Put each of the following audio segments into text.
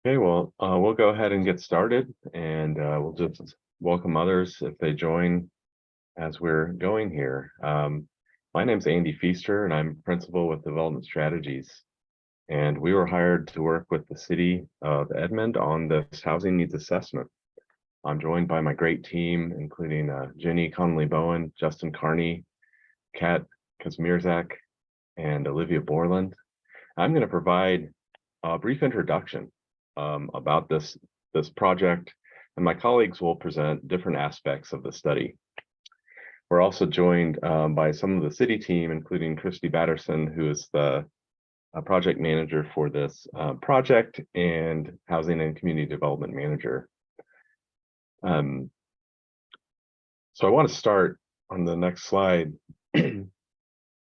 Okay, well, we'll go ahead and get started, and we'll just welcome others if they join as we're going here. My name's Andy Feaster, and I'm principal with Development Strategies. And we were hired to work with the city of Edmond on this housing needs assessment. I'm joined by my great team, including Jenny Connolly-Bowen, Justin Carney, Kat Kazmierzak, and Olivia Borland. I'm going to provide a brief introduction about this project, and my colleagues will present different aspects of the study. We're also joined by some of the city team, including Christy Batterson, who is the project manager for this project, and housing and community development manager. So I want to start on the next slide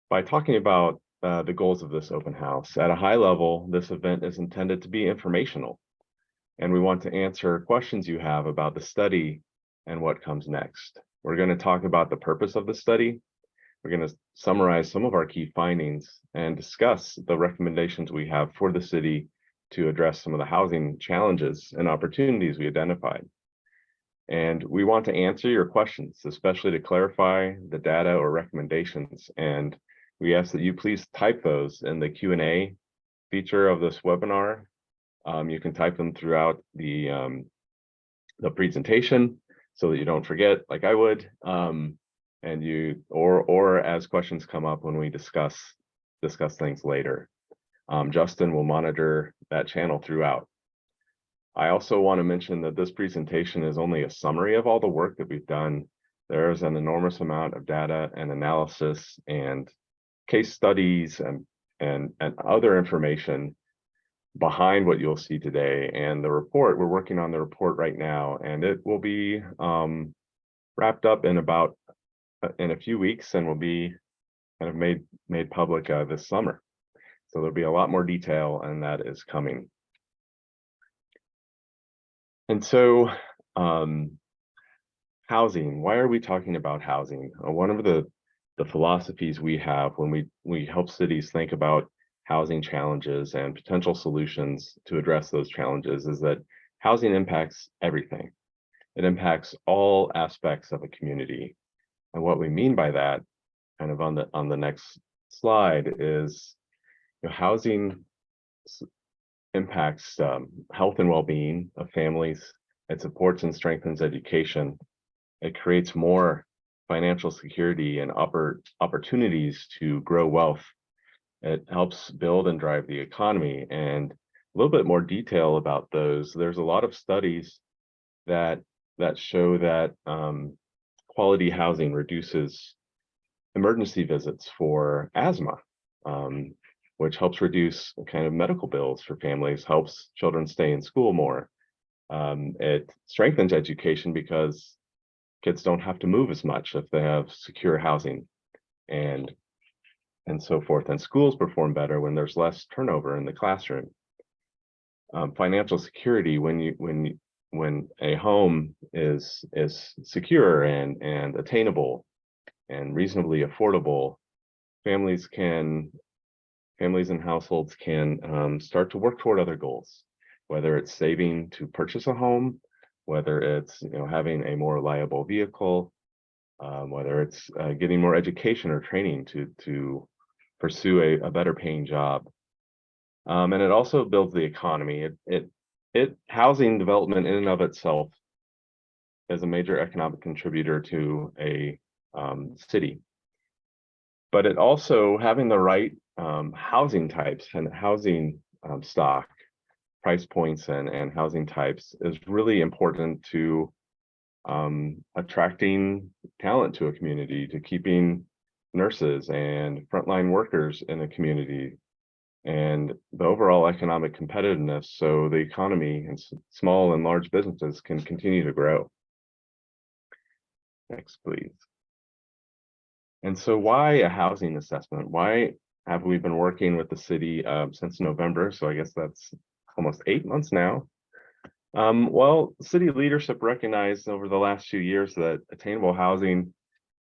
by talking about the goals of this open house. At a high level, this event is intended to be informational, and we want to answer questions you have about the study and what comes next. We're going to talk about the purpose of the study. We're going to summarize some of our key findings and discuss the recommendations we have for the city to address some of the housing challenges and opportunities we identified. And we want to answer your questions, especially to clarify the data or recommendations. And we ask that you please type those in the Q&A feature of this webinar. You can type them throughout the presentation so that you don't forget, like I would, and you or as questions come up when we discuss things later. Justin will monitor that channel throughout. I also want to mention that this presentation is only a summary of all the work that we've done. There is an enormous amount of data and analysis and case studies and other information behind what you'll see today. And the report, we're working on the report right now, and it will be wrapped up in a few weeks, and will be kind of made public this summer. So there'll be a lot more detail, and that is coming. And so housing, why are we talking about housing? One of the philosophies we have when we help cities think about housing challenges and potential solutions to address those challenges is that housing impacts everything. It impacts all aspects of a community. And what we mean by that, kind of on the next slide, is housing impacts health and well-being of families. It supports and strengthens education. It creates more financial security and opportunities to grow wealth. It helps build and drive the economy. And a little bit more detail about those. There's a lot of studies that show that quality housing reduces emergency visits for asthma, which helps reduce kind of medical bills for families, helps children stay in school more. It strengthens education because kids don't have to move as much if they have secure housing and so forth. And schools perform better when there's less turnover in the classroom. Financial security, when a home is secure and attainable and reasonably affordable, families and households can start to work toward other goals, whether it's saving to purchase a home, whether it's having a more reliable vehicle, whether it's getting more education or training to pursue a better paying job. And it also builds the economy. Housing development in and of itself is a major economic contributor to a city. But it also, having the right housing types and housing stock, price points and housing types is really important to attracting talent to a community, to keeping nurses and frontline workers in a community, and the overall economic competitiveness, so the economy and small and large businesses can continue to grow. Next, please. And so why a housing assessment? Why have we been working with the city since November? So I guess that's almost 8 months now. Well, city leadership recognized over the last few years that attainable housing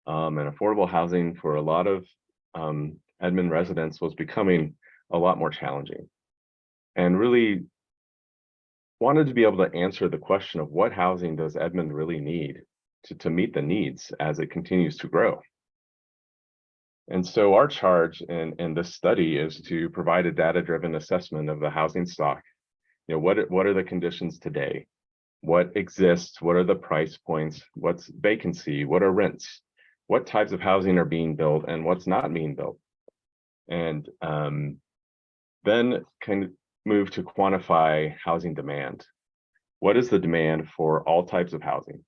and affordable housing for a lot of Edmond residents was becoming a lot more challenging. And really, wanted to be able to answer the question of what housing does Edmond really need to meet the needs as it continues to grow. And so our charge in this study is to provide a data-driven assessment of the housing stock. What are the conditions today? What exists? What are the price points? What's vacancy? What are rents? What types of housing are being built and what's not being built? And then kind of move to quantify housing demand. What is the demand for all types of housing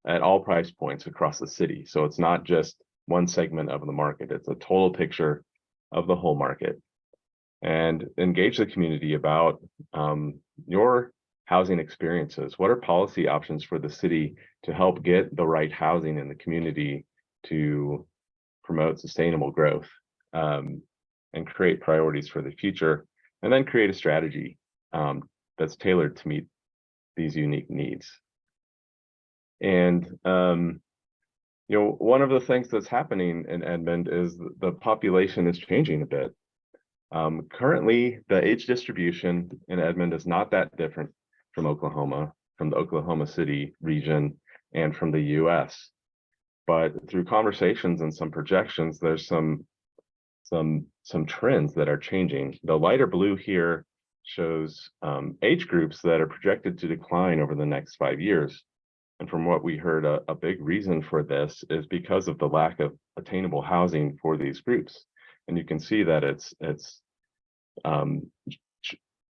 at all price points across the city? So it's not just one segment of the market, it's a total picture of the whole market. And engage the community about your housing experiences. What are policy options for the city to help get the right housing in the community to promote sustainable growth and create priorities for the future, and then create a strategy that's tailored to meet these unique needs. And one of the things that's happening in Edmond is the population is changing a bit. Currently, the age distribution in Edmond is not that different from Oklahoma, from the Oklahoma City region, and from the US. But through conversations and some projections, there's some trends that are changing. The lighter blue here shows age groups that are projected to decline over the next 5 years. And from what we heard, a big reason for this is because of the lack of attainable housing for these groups. And you can see that it's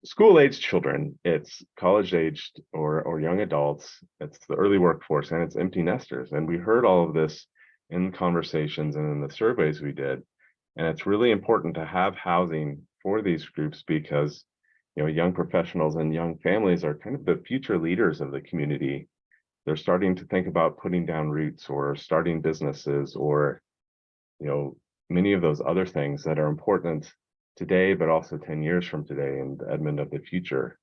school-aged children, it's college-aged or young adults, it's the early workforce, and it's empty nesters. And we heard all of this in conversations and in the surveys we did. And it's really important to have housing for these groups because young professionals and young families are kind of the future leaders of the community. They're starting to think about putting down roots or starting businesses or many of those other things that are important today, but also 10 years from today in the Edmond of the future.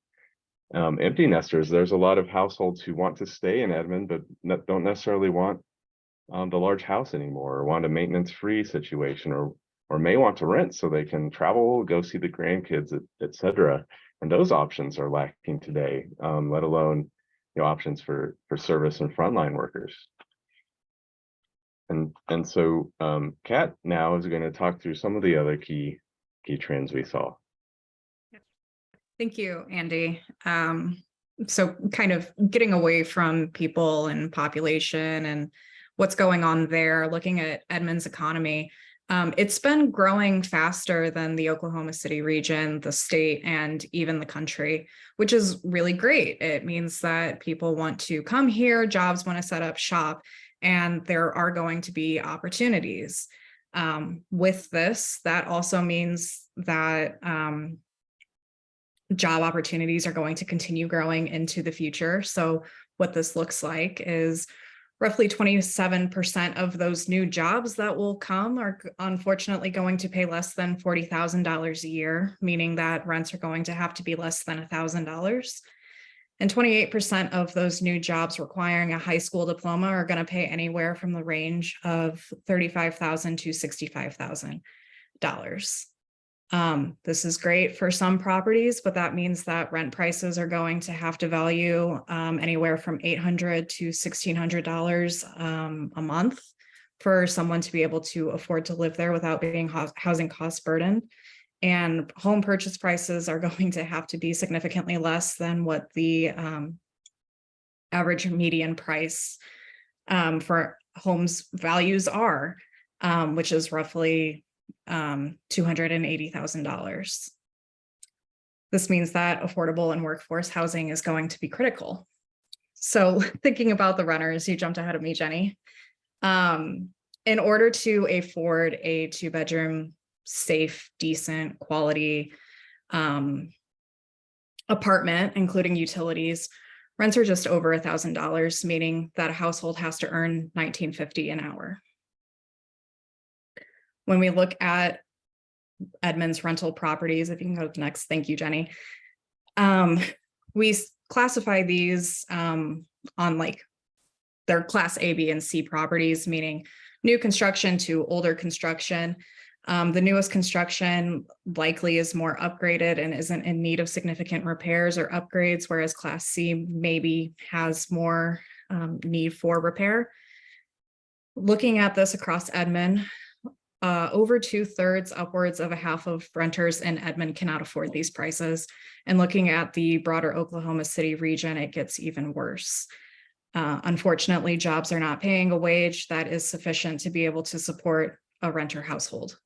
Empty nesters, there's a lot of households who want to stay in Edmond, but don't necessarily want the large house anymore, or want a maintenance-free situation, or may want to rent so they can travel, go see the grandkids, etc. And those options are lacking today, let alone options for service and frontline workers. And so Kat now is going to talk through some of the other key trends we saw. Thank you, Andy. So kind of getting away from people and population and what's going on there, looking at Edmond's economy, it's been growing faster than the Oklahoma City region, the state, and even the country, which is really great. It means that people want to come here, jobs want to set up shop, and there are going to be opportunities. With this, that also means that job opportunities are going to continue growing into the future. So what this looks like is roughly 27% of those new jobs that will come are unfortunately going to pay less than $40,000 a year, meaning that rents are going to have to be less than $1,000. And 28% of those new jobs requiring a high school diploma are going to pay anywhere from the range of $35,000 to $65,000. This is great for some properties, but that means that rent prices are going to have to value anywhere from $800 to $1,600 a month for someone to be able to afford to live there without being housing cost burdened. And home purchase prices are going to have to be significantly less than what the average median price for homes values are, which is roughly $280,000. This means that affordable and workforce housing is going to be critical. So thinking about the renters, you jumped ahead of me, Jenny. In order to afford a 2-bedroom, safe, decent, quality apartment, including utilities, rents are just over $1,000, meaning that a household has to earn $19.50 an hour. When we look at Edmond's rental properties, if you can go to next, thank you, Jenny. We classify these on like their class A, B, and C properties, meaning new construction to older construction. The newest construction likely is more upgraded and isn't in need of significant repairs or upgrades, whereas Class C maybe has more need for repair. Looking at this across Edmond, over 2/3, upwards of a half of renters in Edmond cannot afford these prices. And looking at the broader Oklahoma City region, it gets even worse. Unfortunately, jobs are not paying a wage that is sufficient to be able to support a renter household.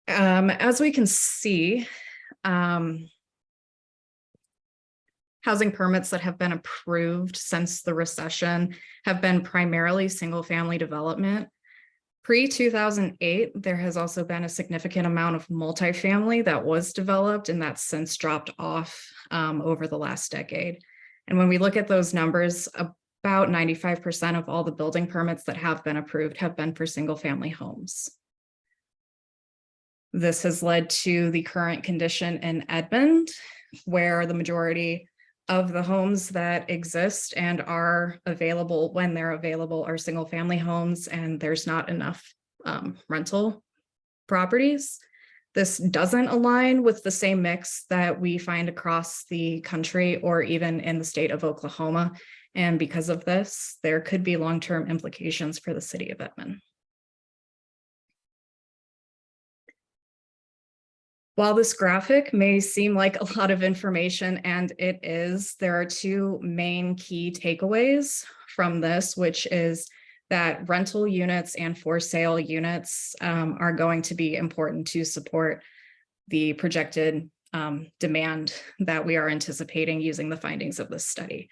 As we can see, housing permits that have been approved since the recession have been primarily single-family development. Pre-2008, there has also been a significant amount of multifamily that was developed, and that's since dropped off over the last decade. And when we look at those numbers, about 95% of all the building permits that have been approved have been for single-family homes. This has led to the current condition in Edmond, where the majority of the homes that exist and are available when they're available are single family homes, and there's not enough rental properties. This doesn't align with the same mix that we find across the country or even in the state of Oklahoma. And because of this, there could be long-term implications for the city of Edmond. While this graphic may seem like a lot of information, and it is, there are two main key takeaways from this, which is that rental units and for sale units are going to be important to support the projected demand that we are anticipating using the findings of this study.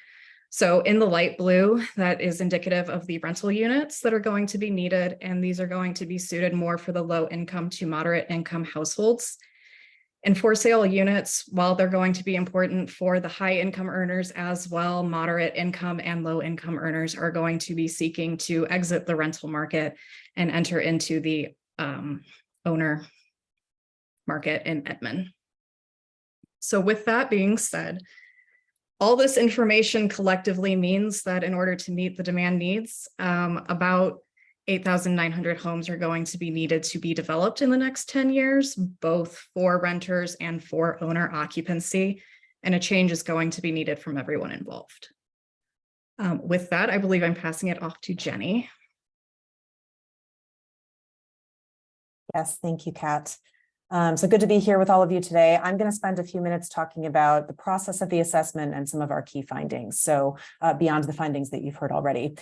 So in the light blue, that is indicative of the rental units that are going to be needed, and these are going to be suited more for the low income to moderate income households. And for sale units, while they're going to be important for the high income earners as well, moderate income and low income earners are going to be seeking to exit the rental market and enter into the owner market in Edmond. So with that being said, all this information collectively means that in order to meet the demand needs, about 8,900 homes are going to be needed to be developed in the next 10 years, both for renters and for owner occupancy, and a change is going to be needed from everyone involved. With that, I believe I'm passing it off to Jenny. Yes, thank you, Kat. So good to be here with all of you today. I'm going to spend a few minutes talking about the process of the assessment and some of our key findings. So beyond the findings that you've heard already.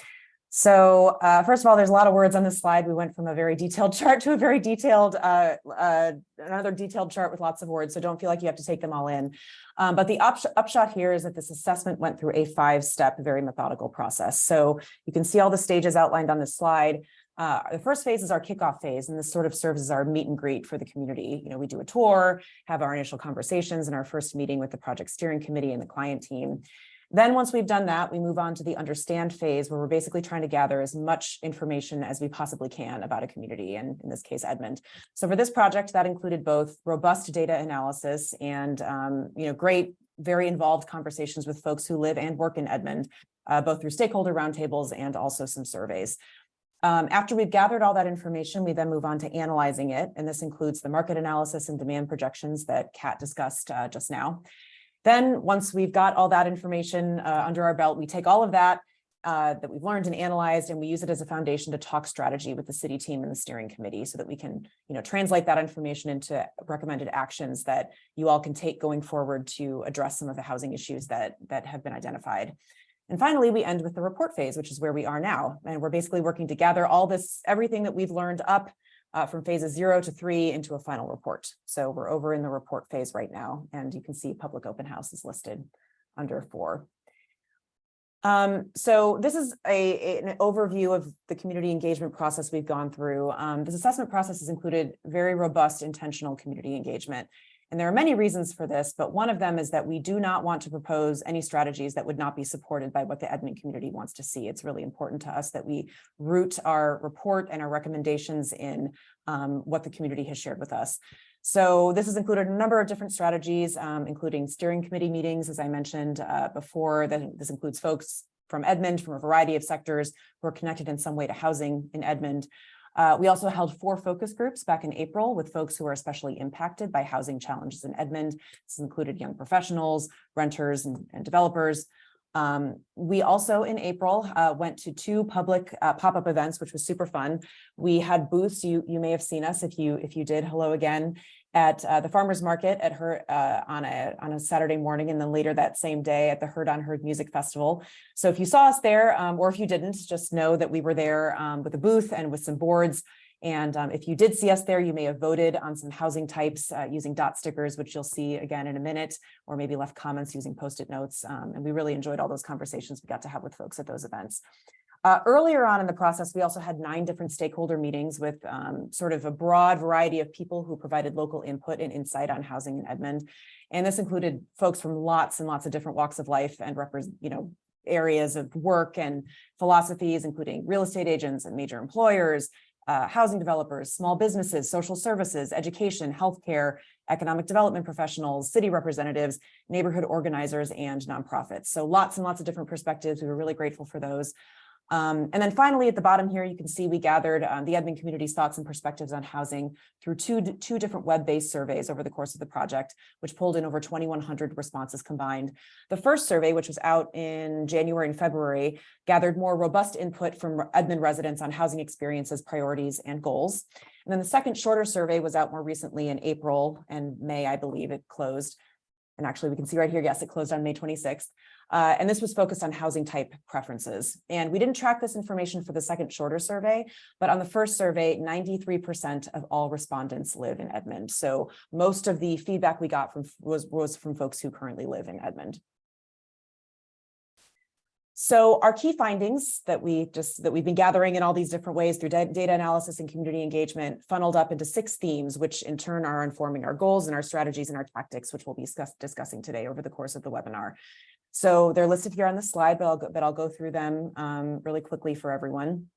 So first of all, there's a lot of words on this slide. We went from a very detailed chart to a very detailed, another detailed chart with lots of words. So don't feel like you have to take them all in. But the upshot here is that this assessment went through a 5-step, very methodical process. So you can see all the stages outlined on this slide. The first phase is our kickoff phase, and this sort of serves as our meet and greet for the community. We do a tour, have our initial conversations, and our first meeting with the project steering committee and the client team. Then once we've done that, we move on to the understand phase, where we're basically trying to gather as much information as we possibly can about a community, and in this case, Edmond. So for this project, that included both robust data analysis and great, very involved conversations with folks who live and work in Edmond, both through stakeholder roundtables and also some surveys. After we've gathered all that information, we then move on to analyzing it, and this includes the market analysis and demand projections that Kat discussed just now. Then once we've got all that information under our belt, we take all of that that we've learned and analyzed, and we use it as a foundation to talk strategy with the city team and the steering committee so that we can translate that information into recommended actions that you all can take going forward to address some of the housing issues that have been identified. And finally, we end with the report phase, which is where we are now. And we're basically working to gather everything that we've learned up from phases 0 to 3 into a final report. So we're over in the report phase right now, and you can see public open house is listed under 4. So this is an overview of the community engagement process we've gone through. This assessment process has included very robust, intentional community engagement. And there are many reasons for this, but one of them is that we do not want to propose any strategies that would not be supported by what the Edmond community wants to see. It's really important to us that we root our report and our recommendations in what the community has shared with us. So this has included a number of different strategies, including steering committee meetings, as I mentioned before. This includes folks from Edmond, from a variety of sectors who are connected in some way to housing in Edmond. We also held 4 focus groups back in April with folks who are especially impacted by housing challenges in Edmond. This included young professionals, renters, and developers. We also in April went to 2 public pop-up events, which was super fun. We had booths. You may have seen us if you did. Hello again. At the farmers market at on a Saturday morning, and then later that same day at the Heard on Heard Music Festival. So if you saw us there, or if you didn't, just know that we were there with a booth and with some boards. And if you did see us there, you may have voted on some housing types using dot stickers, which you'll see again in a minute, or maybe left comments using Post-it notes. And we really enjoyed all those conversations we got to have with folks at those events. Earlier on in the process, we also had 9 different stakeholder meetings with sort of a broad variety of people who provided local input and insight on housing in Edmond. And this included folks from lots and lots of different walks of life and areas of work and philosophies, including real estate agents and major employers, housing developers, small businesses, social services, education, healthcare, economic development professionals, city representatives, neighborhood organizers, and nonprofits. So lots and lots of different perspectives. We were really grateful for those. And then finally, at the bottom here, you can see we gathered the Edmond community's thoughts and perspectives on housing through two different web-based surveys over the course of the project, which pulled in over 2,100 responses combined. The first survey, which was out in January and February, gathered more robust input from Edmond residents on housing experiences, priorities, and goals. And then the second shorter survey was out more recently in April and May, I believe it closed. And actually, we can see right here, yes, it closed on May 26th. And this was focused on housing type preferences. And we didn't track this information for the second shorter survey, but on the first survey, 93% of all respondents live in Edmond. So most of the feedback we got was from folks who currently live in Edmond. So our key findings that we've been gathering in all these different ways through data analysis and community engagement funneled up into 6 themes, which in turn are informing our goals and our strategies and our tactics, which we'll be discussing today over the course of the webinar. So they're listed here on the slide, but I'll go through them really quickly for everyone.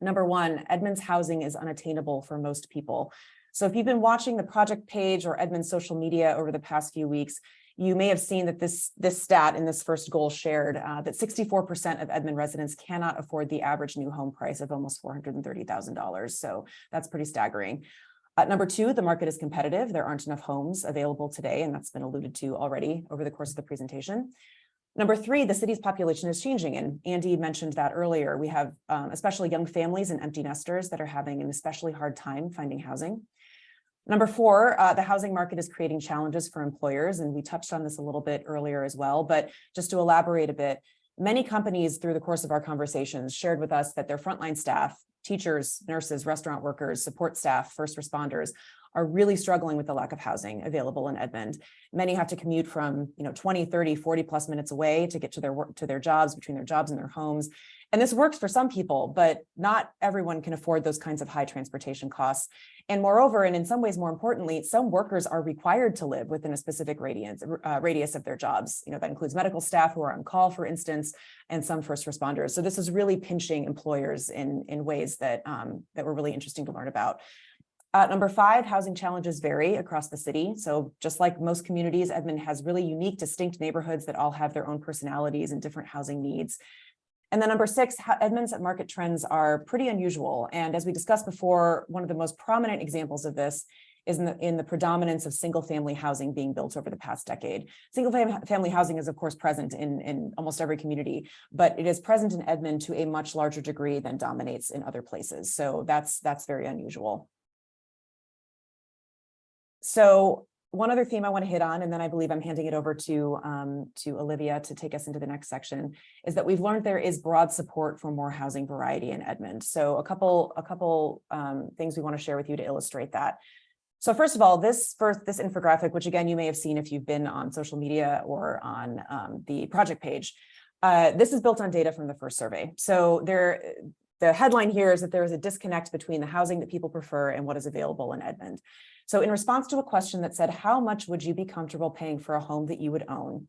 Number 1, Edmond's housing is unattainable for most people. So if you've been watching the project page or Edmond's social media over the past few weeks, you may have seen that this stat in this first goal shared that 64% of Edmond residents cannot afford the average new home price of almost $430,000. So that's pretty staggering. Number 2, the market is competitive. There aren't enough homes available today, and that's been alluded to already over the course of the presentation. Number 3, the city's population is changing, and Andy mentioned that earlier. We have especially young families and empty nesters that are having an especially hard time finding housing. Number 4, the housing market is creating challenges for employers, and we touched on this a little bit earlier as well, but just to elaborate a bit, many companies through the course of our conversations shared with us that their frontline staff, teachers, nurses, restaurant workers, support staff, first responders, are really struggling with the lack of housing available in Edmond. Many have to commute from 20, 30, 40 plus minutes away to get to their work, to their jobs, between their jobs and their homes. And this works for some people, but not everyone can afford those kinds of high transportation costs. And moreover, and in some ways more importantly, some workers are required to live within a specific radius of their jobs. That includes medical staff who are on call, for instance, and some first responders. So this is really pinching employers in ways that were really interesting to learn about. Number 5, housing challenges vary across the city. So just like most communities, Edmond has really unique, distinct neighborhoods that all have their own personalities and different housing needs. And then number 6, Edmond's market trends are pretty unusual. And as we discussed before, one of the most prominent examples of this is in the predominance of single-family housing being built over the past decade. Single-family housing is, of course, present in almost every community, but it is present in Edmond to a much larger degree than dominates in other places. So that's very unusual. So one other theme I want to hit on, and then I believe I'm handing it over to Olivia to take us into the next section, is that we've learned there is broad support for more housing variety in Edmond. So a couple things we want to share with you to illustrate that. So first of all, this infographic, which again you may have seen if you've been on social media or on the project page, this is built on data from the first survey. So the headline here is that there is a disconnect between the housing that people prefer and what is available in Edmond. So in response to a question that said, how much would you be comfortable paying for a home that you would own?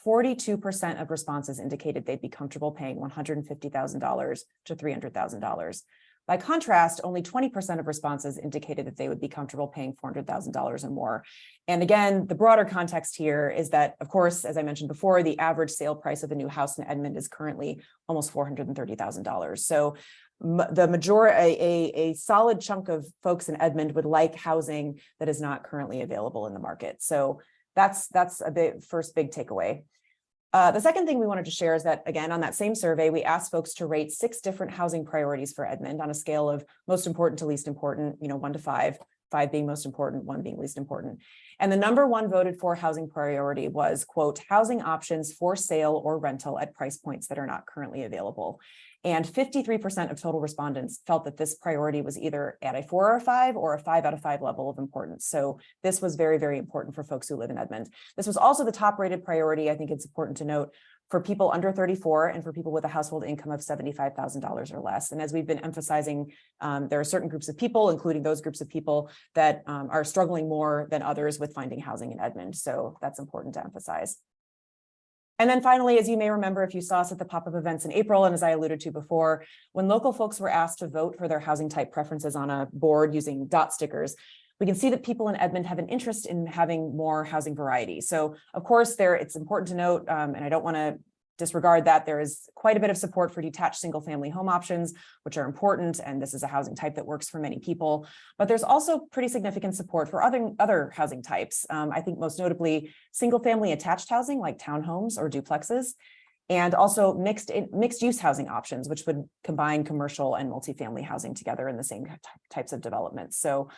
42% of responses indicated they'd be comfortable paying $150,000 to $300,000. By contrast, only 20% of responses indicated that they would be comfortable paying $400,000 or more. And again, the broader context here is that, of course, as I mentioned before, the average sale price of a new house in Edmond is currently almost $430,000. So the majority, a solid chunk of folks in Edmond would like housing that is not currently available in the market. So that's a first big takeaway. The second thing we wanted to share is that, again, on that same survey, we asked folks to rate 6 different housing priorities for Edmond on a scale of most important to least important, 1 to 5, 5 being most important, 1 being least important. And the number 1 voted for housing priority was, quote, housing options for sale or rental at price points that are not currently available. And 53% of total respondents felt that this priority was either at a 4 or a 5 or a 5 out of 5 level of importance. So this was very, very important for folks who live in Edmond. This was also the top rated priority. I think it's important to note for people under 34 and for people with a household income of $75,000 or less. And as we've been emphasizing, there are certain groups of people, including those groups of people that are struggling more than others with finding housing in Edmond. So that's important to emphasize. And then finally, as you may remember, if you saw us at the pop-up events in April, and as I alluded to before, when local folks were asked to vote for their housing type preferences on a board using dot stickers, we can see that people in Edmond have an interest in having more housing variety. So of course, it's important to note, and I don't want to disregard that, there is quite a bit of support for detached single family home options, which are important. And this is a housing type that works for many people. But there's also pretty significant support for other housing types. I think most notably single family attached housing like townhomes or duplexes, and also mixed use housing options, which would combine commercial and multifamily housing together in the same types of developments. So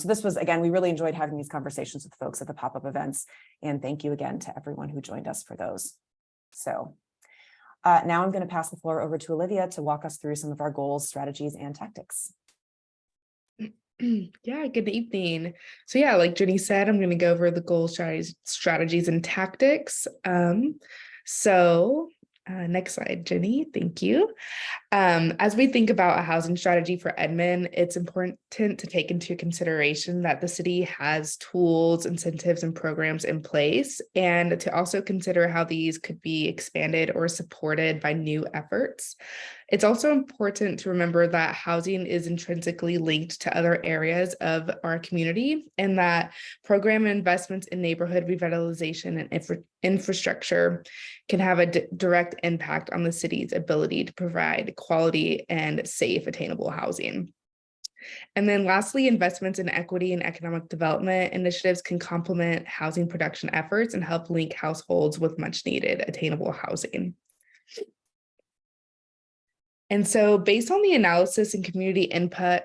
this was, again, we really enjoyed having these conversations with folks at the pop-up events. And thank you again to everyone who joined us for those. So now I'm going to pass the floor over to Olivia to walk us through some of our goals, strategies, and tactics. Yeah, good evening. So yeah, like Jenny said, I'm going to go over the goals, strategies, and tactics. Next slide, Jenny, thank you. As we think about a housing strategy for Edmond, it's important to take into consideration that the city has tools, incentives, and programs in place, and to also consider how these could be expanded or supported by new efforts. It's also important to remember that housing is intrinsically linked to other areas of our community, and that program investments in neighborhood revitalization and infrastructure can have a direct impact on the city's ability to provide quality and safe, attainable housing. And then lastly, investments in equity and economic development initiatives can complement housing production efforts and help link households with much needed attainable housing. And so based on the analysis and community input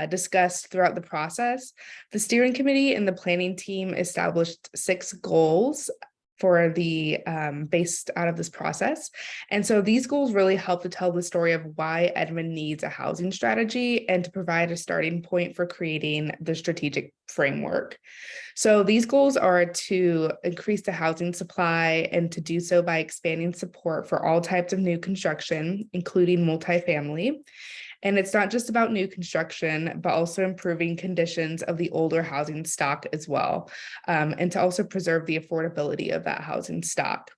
discussed throughout the process, the steering committee and the planning team established 6 goals for the based out of this process. And so these goals really help to tell the story of why Edmond needs a housing strategy and to provide a starting point for creating the strategic framework. So these goals are to increase the housing supply and to do so by expanding support for all types of new construction, including multifamily. And it's not just about new construction, but also improving conditions of the older housing stock as well, and to also preserve the affordability of that housing stock.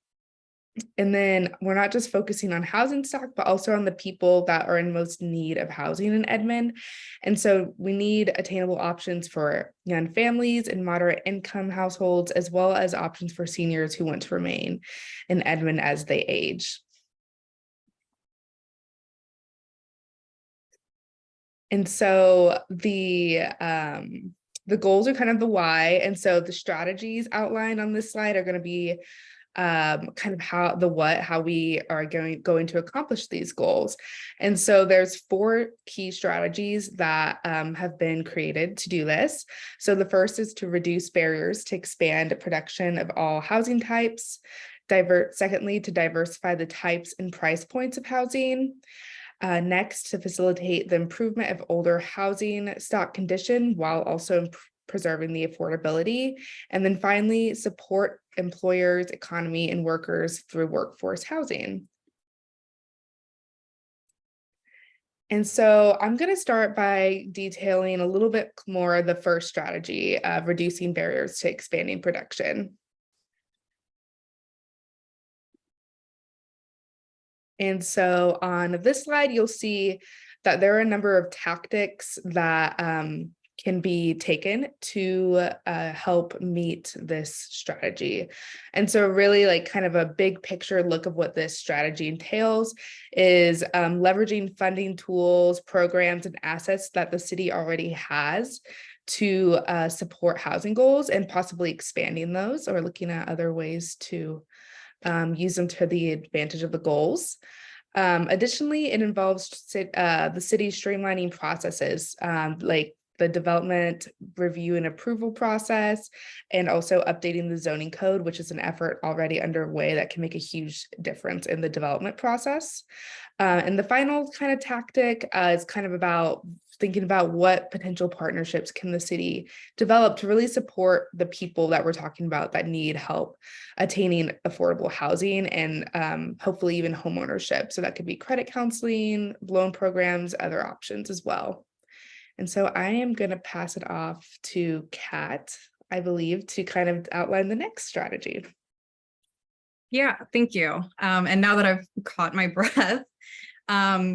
And then we're not just focusing on housing stock, but also on the people that are in most need of housing in Edmond. And so we need attainable options for young families and moderate income households, as well as options for seniors who want to remain in Edmond as they age. And so the goals are kind of the why. And so the strategies outlined on this slide are going to be kind of how we are going to accomplish these goals. And so there's 4 key strategies that have been created to do this. So the first is to reduce barriers to expand production of all housing types. Secondly, to diversify the types and price points of housing. Next, to facilitate the improvement of older housing stock condition while also preserving the affordability. And then finally, support employers, economy, and workers through workforce housing. And so I'm going to start by detailing a little bit more the first strategy of reducing barriers to expanding production. And so on this slide, you'll see that there are a number of tactics that can be taken to help meet this strategy. And so really like kind of a big picture look of what this strategy entails is leveraging funding tools, programs, and assets that the city already has to support housing goals and possibly expanding those or looking at other ways to use them to the advantage of the goals. Additionally, it involves the city streamlining processes like the development review and approval process, and also updating the zoning code, which is an effort already underway that can make a huge difference in the development process. And the final kind of tactic is kind of about thinking about what potential partnerships can the city develop to really support the people that we're talking about that need help attaining affordable housing and hopefully even homeownership. So that could be credit counseling, loan programs, other options as well. And so I am going to pass it off to Kat, I believe, to kind of outline the next strategy. Yeah, thank you. And now that I've caught my breath,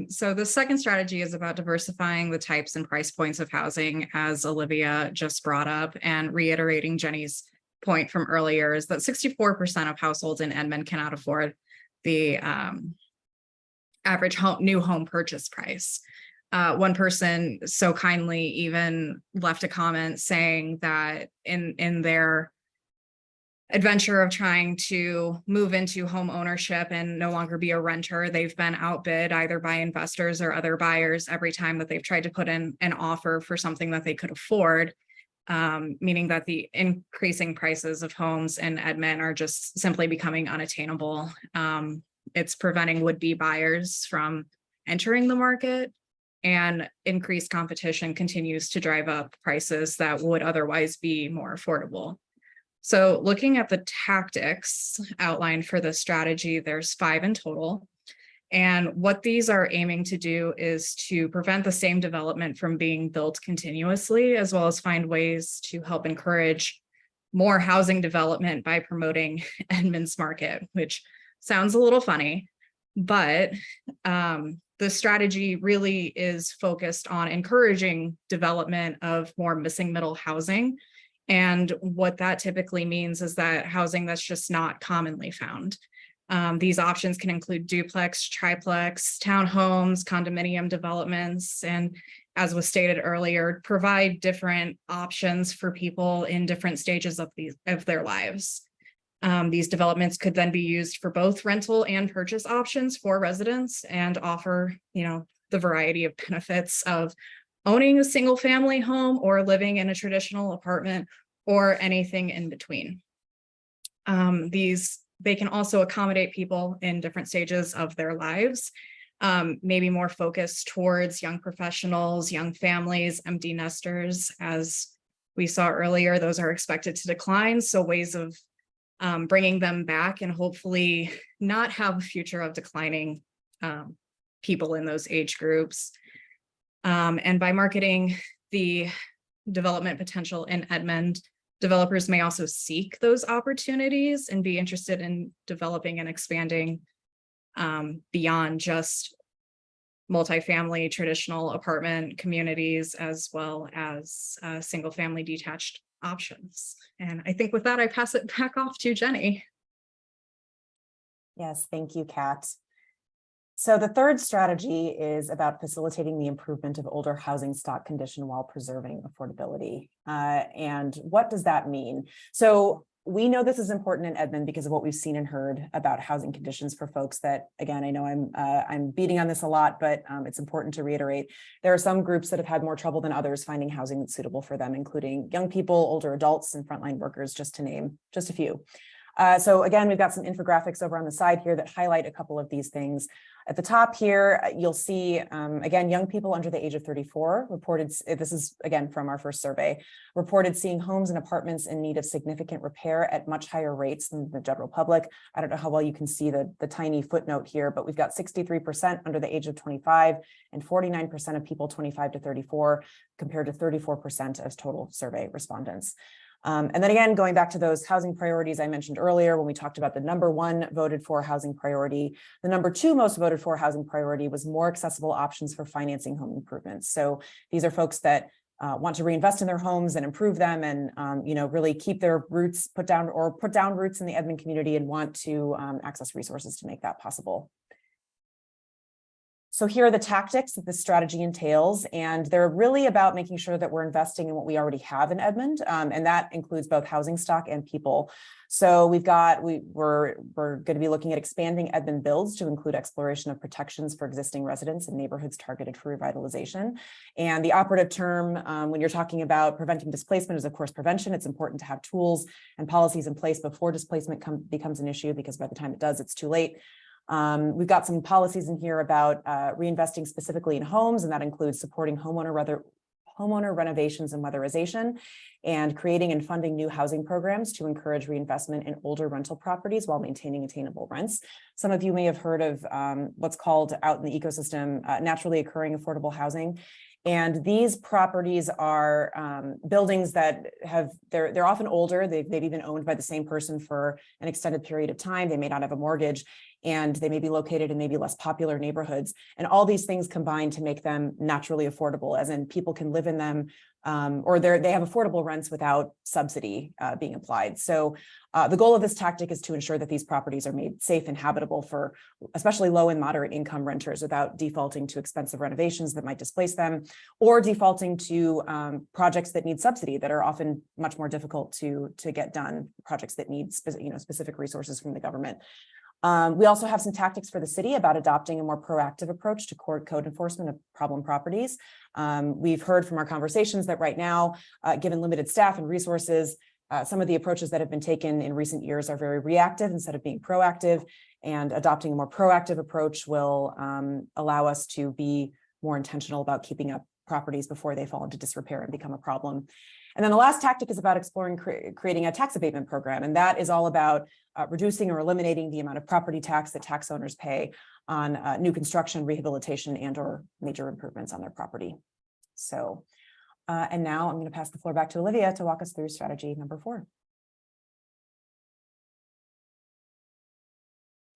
so the second strategy is about diversifying the types and price points of housing, as Olivia just brought up, and reiterating Jenny's point from earlier is that 64% of households in Edmond cannot afford the average new home purchase price. One person so kindly even left a comment saying that in their adventure of trying to move into home ownership and no longer be a renter, they've been outbid either by investors or other buyers every time that they've tried to put in an offer for something that they could afford, meaning that the increasing prices of homes in Edmond are just simply becoming unattainable. It's preventing would-be buyers from entering the market, and increased competition continues to drive up prices that would otherwise be more affordable. So looking at the tactics outlined for this strategy, there's 5 in total. And what these are aiming to do is to prevent the same development from being built continuously, as well as find ways to help encourage more housing development by promoting Edmond's market, which sounds a little funny, but the strategy really is focused on encouraging development of more missing middle housing. And what that typically means is that housing that's just not commonly found. These options can include duplex, triplex, townhomes, condominium developments, and as was stated earlier, provide different options for people in different stages of their lives. These developments could then be used for both rental and purchase options for residents and offer, the variety of benefits of owning a single family home or living in a traditional apartment or anything in between. They can also accommodate people in different stages of their lives, maybe more focused towards young professionals, young families, empty nesters. As we saw earlier, those are expected to decline. So ways of bringing them back and hopefully not have a future of declining people in those age groups. And by marketing the development potential in Edmond, developers may also seek those opportunities and be interested in developing and expanding beyond just multifamily traditional apartment communities, as well as single family detached options. And I think with that, I pass it back off to Jenny. Yes, thank you, Kat. So the third strategy is about facilitating the improvement of older housing stock condition while preserving affordability. And what does that mean? So we know this is important in Edmond because of what we've seen and heard about housing conditions for folks that, again, I know I'm beating on this a lot, but it's important to reiterate. There are some groups that have had more trouble than others finding housing that's suitable for them, including young people, older adults, and frontline workers, just to name just a few. So again, we've got some infographics over on the side here that highlight a couple of these things. At the top here, you'll see, again, young people under the age of 34 reported, this is again from our first survey, reported seeing homes and apartments in need of significant repair at much higher rates than the general public. I don't know how well you can see the tiny footnote here, but we've got 63% under the age of 25 and 49% of people 25 to 34, compared to 34% as total survey respondents. And then again, going back to those housing priorities I mentioned earlier, when we talked about the #1 voted for housing priority, the #2 most voted for housing priority was more accessible options for financing home improvements. So these are folks that want to reinvest in their homes and improve them, and really keep their roots put down roots in the Edmond community, and want to access resources to make that possible. So here are the tactics that this strategy entails, and they're really about making sure that we're investing in what we already have in Edmond, and that includes both housing stock and people. So we're going to be looking at expanding Edmond builds to include exploration of protections for existing residents in neighborhoods targeted for revitalization. And the operative term when you're talking about preventing displacement is, of course, prevention. It's important to have tools and policies in place before displacement becomes an issue, because by the time it does, it's too late. We've got some policies in here about reinvesting specifically in homes, and that includes supporting homeowner renovations and weatherization, and creating and funding new housing programs to encourage reinvestment in older rental properties while maintaining attainable rents. Some of you may have heard of what's called out in the ecosystem naturally occurring affordable housing. And these properties are buildings that they're often older. They've maybe been owned by the same person for an extended period of time. They may not have a mortgage, and they may be located in maybe less popular neighborhoods. And all these things combine to make them naturally affordable, as in people can live in them, or they have affordable rents without subsidy being applied. So the goal of this tactic is to ensure that these properties are made safe and habitable for especially low and moderate income renters, without defaulting to expensive renovations that might displace them, or defaulting to projects that need subsidy that are often much more difficult to get done, projects that need specific resources from the government. We also have some tactics for the city about adopting a more proactive approach to code enforcement of problem properties. We've heard from our conversations that right now, given limited staff and resources, some of the approaches that have been taken in recent years are very reactive instead of being proactive, and adopting a more proactive approach will allow us to be more intentional about keeping up properties before they fall into disrepair and become a problem. And then the last tactic is about exploring creating a tax abatement program. And that is all about reducing or eliminating the amount of property tax that tax owners pay on new construction, rehabilitation, and/or major improvements on their property. So, and now I'm going to pass the floor back to Olivia to walk us through strategy #4.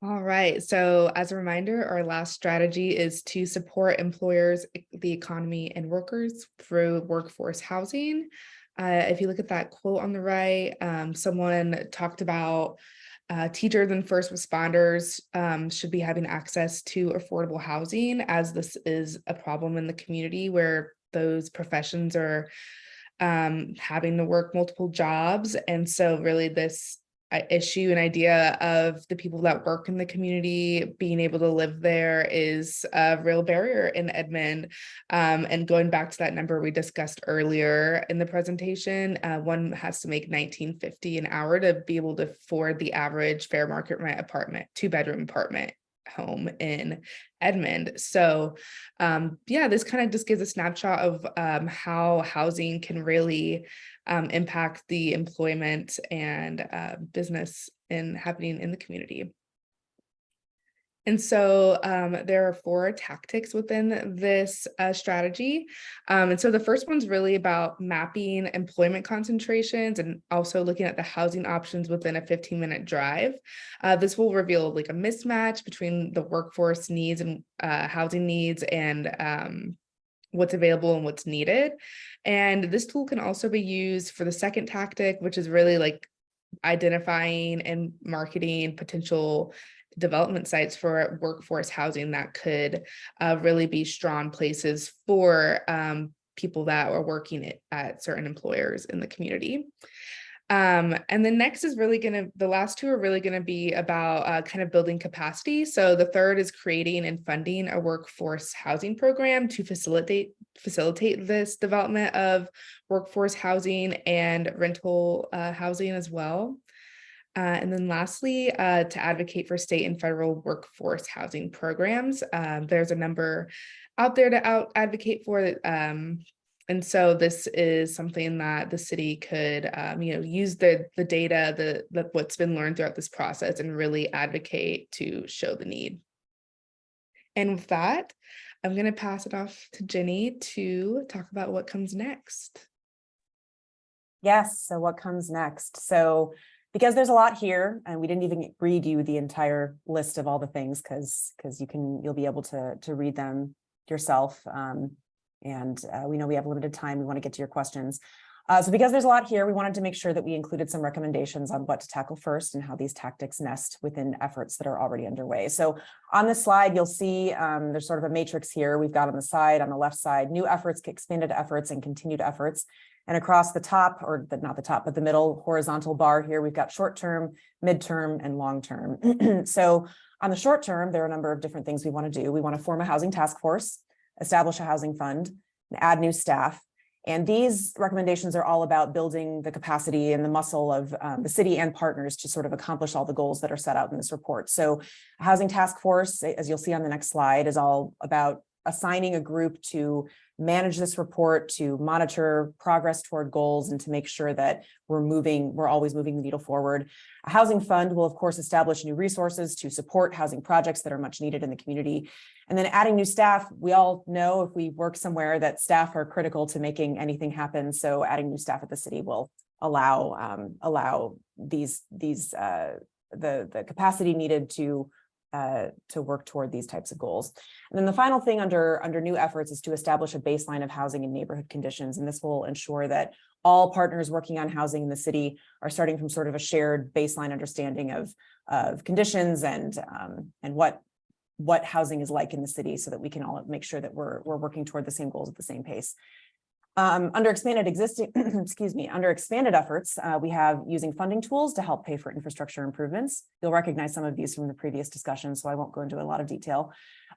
All right. So as a reminder, our last strategy is to support employers, the economy, and workers through workforce housing. If you look at that quote on the right, someone talked about teachers and first responders should be having access to affordable housing, as this is a problem in the community where those professions are having to work multiple jobs. And so really this issue and idea of the people that work in the community being able to live there is a real barrier in Edmond. And going back to that number we discussed earlier in the presentation, one has to make $19.50 an hour to be able to afford the average fair market rent apartment, 2-bedroom apartment home in Edmond. So yeah, this kind of just gives a snapshot of how housing can really impact the employment and business happening in the community. And so there are 4 tactics within this strategy. And so the first one's really about mapping employment concentrations and also looking at the housing options within a 15-minute drive. This will reveal like a mismatch between the workforce needs and housing needs and what's available and what's needed. And this tool can also be used for the second tactic, which is really like identifying and marketing potential development sites for workforce housing that could really be strong places for people that are working at certain employers in the community. And then next is the last 2 are really going to be about kind of building capacity. So the third is creating and funding a workforce housing program to facilitate this development of workforce housing and rental housing as well. And then lastly, to advocate for state and federal workforce housing programs. There's a number out there to advocate for that. And so this is something that the city could, use the data, what's been learned throughout this process and really advocate to show the need. And with that, I'm going to pass it off to Jenny to talk about what comes next. Yes, so what comes next? So because there's a lot here, and we didn't even read you the entire list of all the things, because you'll be able to read them yourself. And we know we have limited time. We want to get to your questions. So because there's a lot here, we wanted to make sure that we included some recommendations on what to tackle first and how these tactics nest within efforts that are already underway. So on this slide, you'll see there's sort of a matrix here. We've got on the side, on the left side, new efforts, expanded efforts, and continued efforts. And across the top, or not the top, but the middle horizontal bar here, we've got short-term, midterm, and long-term. So on the short term, there are a number of different things we want to do. We want to form a housing task force, establish a housing fund, and add new staff. And these recommendations are all about building the capacity and the muscle of the city and partners to sort of accomplish all the goals that are set out in this report. So a housing task force, as you'll see on the next slide, is all about assigning a group to manage this report, to monitor progress toward goals, and to make sure that we're always moving the needle forward. A housing fund will, of course, establish new resources to support housing projects that are much needed in the community. And then adding new staff, we all know if we work somewhere that staff are critical to making anything happen. So adding new staff at the city will allow the capacity needed to work toward these types of goals. And then the final thing under new efforts is to establish a baseline of housing and neighborhood conditions. And this will ensure that all partners working on housing in the city are starting from sort of a shared baseline understanding of conditions and what housing is like in the city, so that we can all make sure that we're working toward the same goals at the same pace. Under expanded efforts, we have using funding tools to help pay for infrastructure improvements. You'll recognize some of these from the previous discussion, so I won't go into a lot of detail.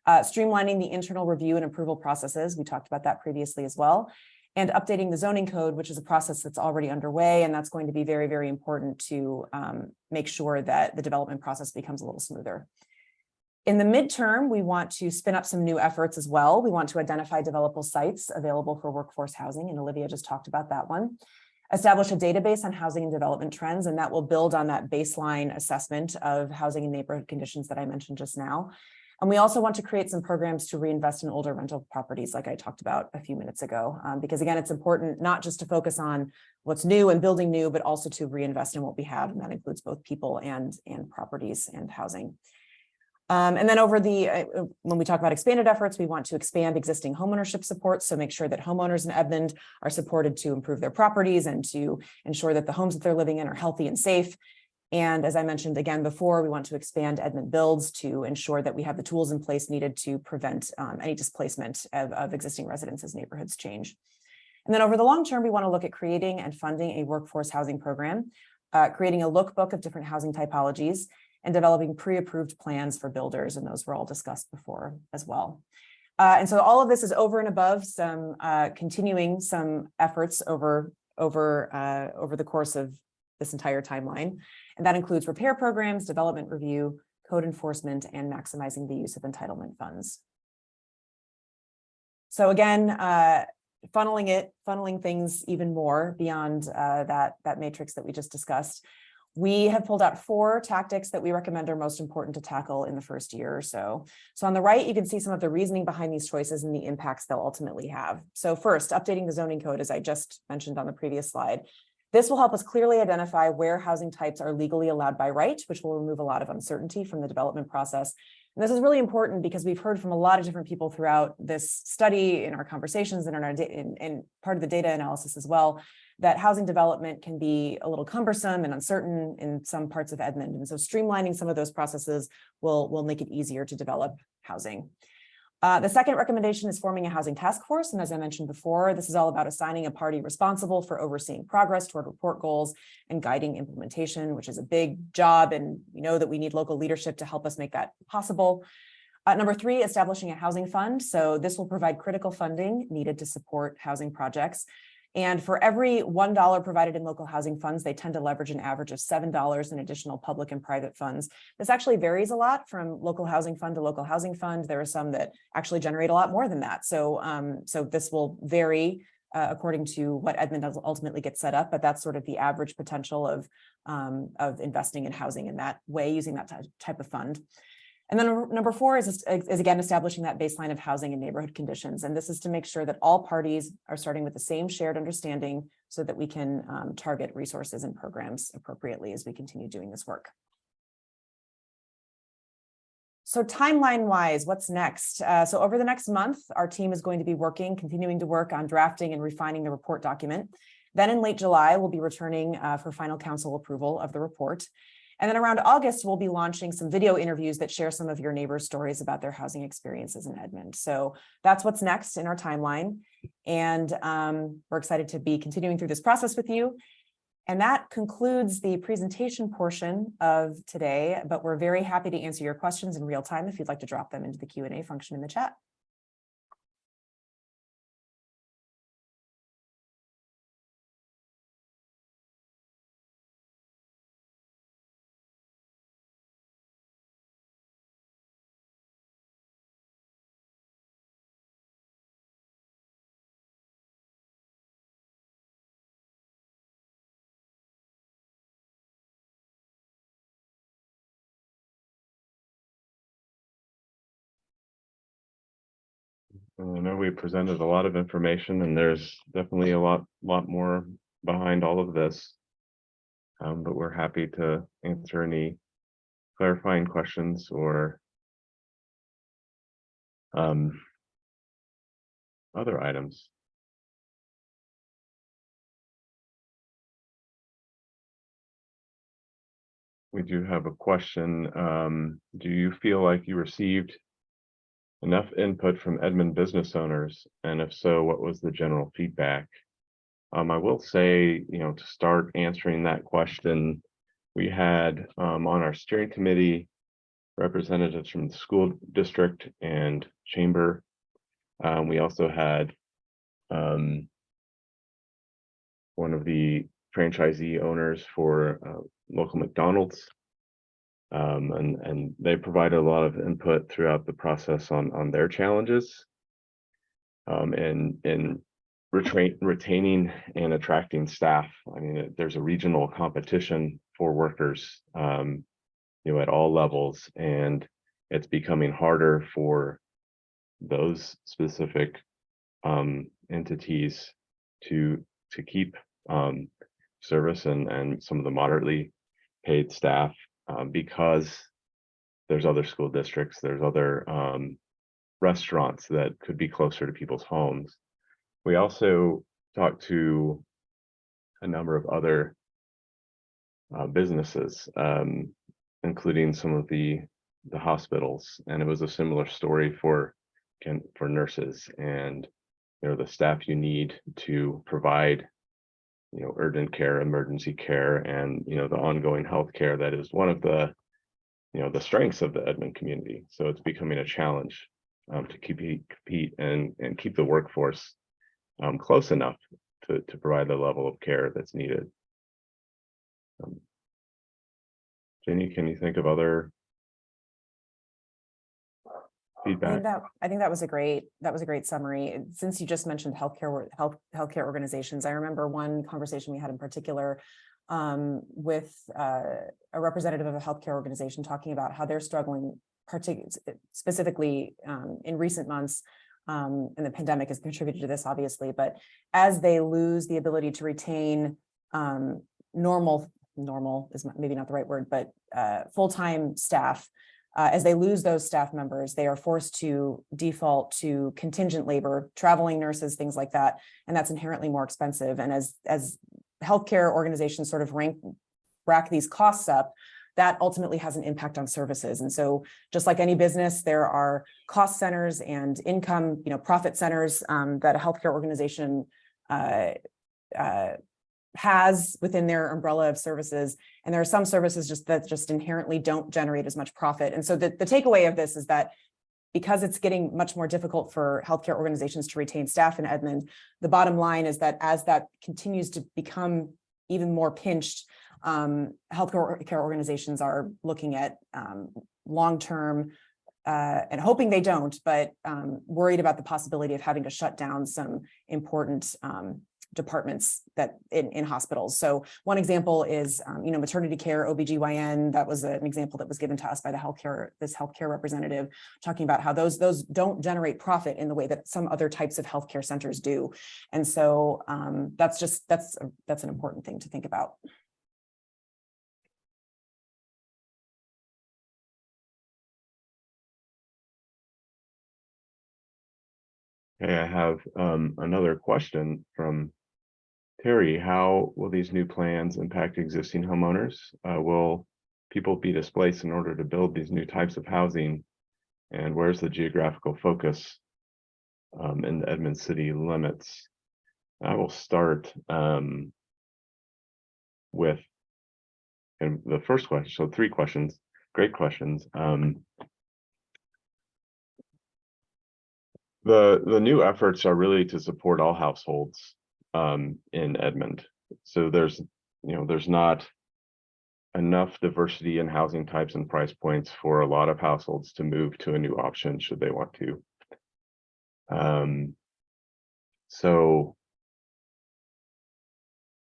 Streamlining the internal review and approval processes. We talked about that previously as well. And updating the zoning code, which is a process that's already underway, and that's going to be very, very important to make sure that the development process becomes a little smoother. In the midterm, we want to spin up some new efforts as well. We want to identify developable sites available for workforce housing, and Olivia just talked about that one. Establish a database on housing and development trends, and that will build on that baseline assessment of housing and neighborhood conditions that I mentioned just now. And we also want to create some programs to reinvest in older rental properties, like I talked about a few minutes ago, because again, it's important not just to focus on what's new and building new, but also to reinvest in what we have, and that includes both people and properties and housing. And then when we talk about expanded efforts, we want to expand existing homeownership support. So make sure that homeowners in Edmond are supported to improve their properties and to ensure that the homes that they're living in are healthy and safe. And as I mentioned again before, we want to expand Edmond Builds to ensure that we have the tools in place needed to prevent any displacement of existing residents as neighborhoods change. And then over the long term, we want to look at creating and funding a workforce housing program, creating a lookbook of different housing typologies, and developing pre-approved plans for builders, and those were all discussed before as well. And so all of this is over and above some continuing some efforts over the course of this entire timeline. And that includes repair programs, development review, code enforcement, and maximizing the use of entitlement funds. So again, funneling things even more beyond that matrix that we just discussed. We have pulled out 4 tactics that we recommend are most important to tackle in the first year or so. So on the right, you can see some of the reasoning behind these choices and the impacts they'll ultimately have. So first, updating the zoning code, as I just mentioned on the previous slide. This will help us clearly identify where housing types are legally allowed by right, which will remove a lot of uncertainty from the development process. And this is really important because we've heard from a lot of different people throughout this study, in our conversations, and in part of the data analysis as well, that housing development can be a little cumbersome and uncertain in some parts of Edmond. And so streamlining some of those processes will make it easier to develop housing. The second recommendation is forming a housing task force. And as I mentioned before, this is all about assigning a party responsible for overseeing progress toward report goals and guiding implementation, which is a big job. And we know that we need local leadership to help us make that possible. Number 3, establishing a housing fund. So this will provide critical funding needed to support housing projects. And for every $1 provided in local housing funds, they tend to leverage an average of $7 in additional public and private funds. This actually varies a lot from local housing fund to local housing fund. There are some that actually generate a lot more than that. So, so this will vary according to what Edmond ultimately gets set up, but that's sort of the average potential of investing in housing in that way, using that type of fund. And then number 4 is again establishing that baseline of housing and neighborhood conditions. And this is to make sure that all parties are starting with the same shared understanding so that we can target resources and programs appropriately as we continue doing this work. So timeline wise, what's next? So over the next month, our team is going to be continuing to work on drafting and refining the report document. Then in late July, we'll be returning for final council approval of the report. And then around August, we'll be launching some video interviews that share some of your neighbors' stories about their housing experiences in Edmond. So that's what's next in our timeline. And we're excited to be continuing through this process with you. And that concludes the presentation portion of today, but we're very happy to answer your questions in real time if you'd like to drop them into the Q&A function in the chat. I know we presented a lot of information, and there's definitely a lot more behind all of this. But we're happy to answer any clarifying questions or other items. We do have a question. Do you feel like you received enough input from Edmond business owners? And if so, what was the general feedback? I will say, to start answering that question, we had on our steering committee representatives from the school district and chamber. We also had one of the franchisee owners for local McDonald's. And they provided a lot of input throughout the process on their challenges and retaining and attracting staff. I mean, there's a regional competition for workers, at all levels, and it's becoming harder for those specific entities to keep service and some of the moderately paid staff because there's other school districts, there's other restaurants that could be closer to people's homes. We also talked to a number of other businesses, including some of the hospitals, and it was a similar story for nurses and the staff you need to provide urgent care, emergency care, and the ongoing health care that is one of the the strengths of the Edmond community. So it's becoming a challenge to compete and keep the workforce close enough to provide the level of care that's needed. Jenny, can you think of other feedback? I think that was a great summary. Since you just mentioned healthcare organizations, I remember one conversation we had in particular with a representative of a healthcare organization talking about how they're struggling, specifically in recent months, and the pandemic has contributed to this, obviously, but as they lose the ability to retain normal is maybe not the right word, but full-time staff, as they lose those staff members, they are forced to default to contingent labor, traveling nurses, things like that, and that's inherently more expensive. And as healthcare organizations sort of rack these costs up, that ultimately has an impact on services. And so just like any business, there are cost centers and income, profit centers that a healthcare organization has within their umbrella of services. And there are some services that inherently don't generate as much profit. And so the takeaway of this is that because it's getting much more difficult for healthcare organizations to retain staff in Edmond, the bottom line is that as that continues to become even more pinched, healthcare organizations are looking at long-term and hoping they don't, but worried about the possibility of having to shut down some important departments that in hospitals. So one example is, maternity care, OBGYN. That was an example that was given to us by this healthcare representative, talking about how those don't generate profit in the way that some other types of healthcare centers do. And so that's an important thing to think about. Okay, I have another question from Terry. How will these new plans impact existing homeowners? Will people be displaced in order to build these new types of housing? And where's the geographical focus in the Edmond city limits? I will start with the first question. So 3 questions, great questions. The new efforts are really to support all households in Edmond. So there's not enough diversity in housing types and price points for a lot of households to move to a new option should they want to. So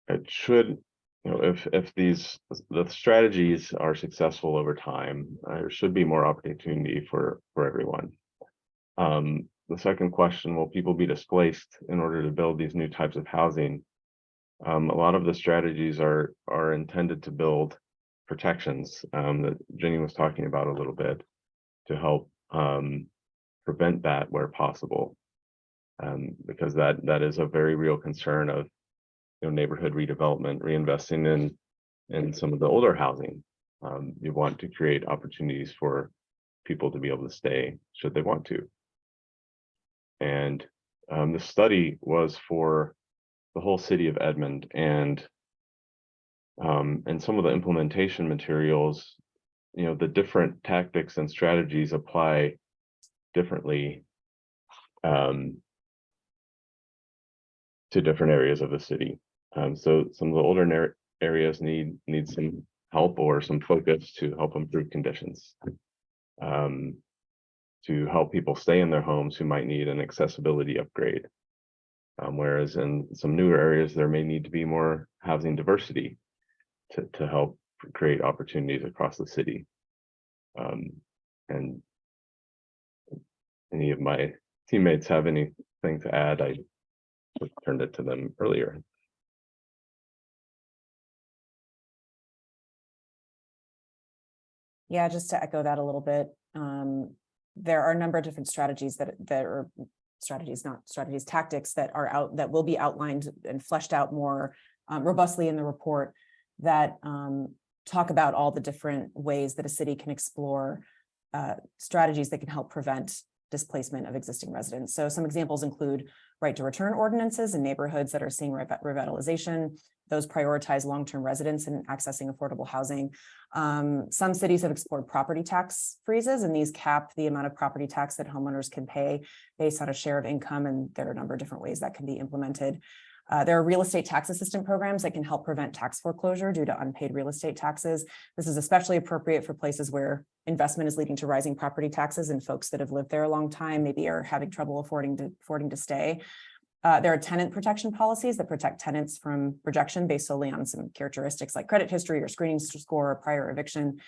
it should, if the strategies are successful over time, there should be more opportunity for everyone. The second question, will people be displaced in order to build these new types of housing? A lot of the strategies are intended to build protections that Jenny was talking about a little bit to help prevent that where possible, because that is a very real concern of neighborhood redevelopment, reinvesting in some of the older housing. You want to create opportunities for people to be able to stay should they want to. And the study was for the whole city of Edmond, and some of the implementation materials, the different tactics and strategies apply differently to different areas of the city. So some of the older areas need some help or some focus to help improve conditions, to help people stay in their homes who might need an accessibility upgrade. Whereas in some newer areas, there may need to be more housing diversity to help create opportunities across the city. And any of my teammates have anything to add, I turned it to them earlier. Yeah, just to echo that a little bit, there are a number of different strategies tactics that will be outlined and fleshed out more robustly in the report that talk about all the different ways that a city can explore strategies that can help prevent displacement of existing residents. So some examples include right to return ordinances in neighborhoods that are seeing revitalization. Those prioritize long-term residents and accessing affordable housing. Some cities have explored property tax freezes, and these cap the amount of property tax that homeowners can pay based on a share of income, and there are a number of different ways that can be implemented. There are real estate tax assistance programs that can help prevent tax foreclosure due to unpaid real estate taxes. This is especially appropriate for places where investment is leading to rising property taxes, and folks that have lived there a long time maybe are having trouble affording to stay. There are tenant protection policies that protect tenants from rejection based solely on some characteristics like credit history or screening score or prior eviction.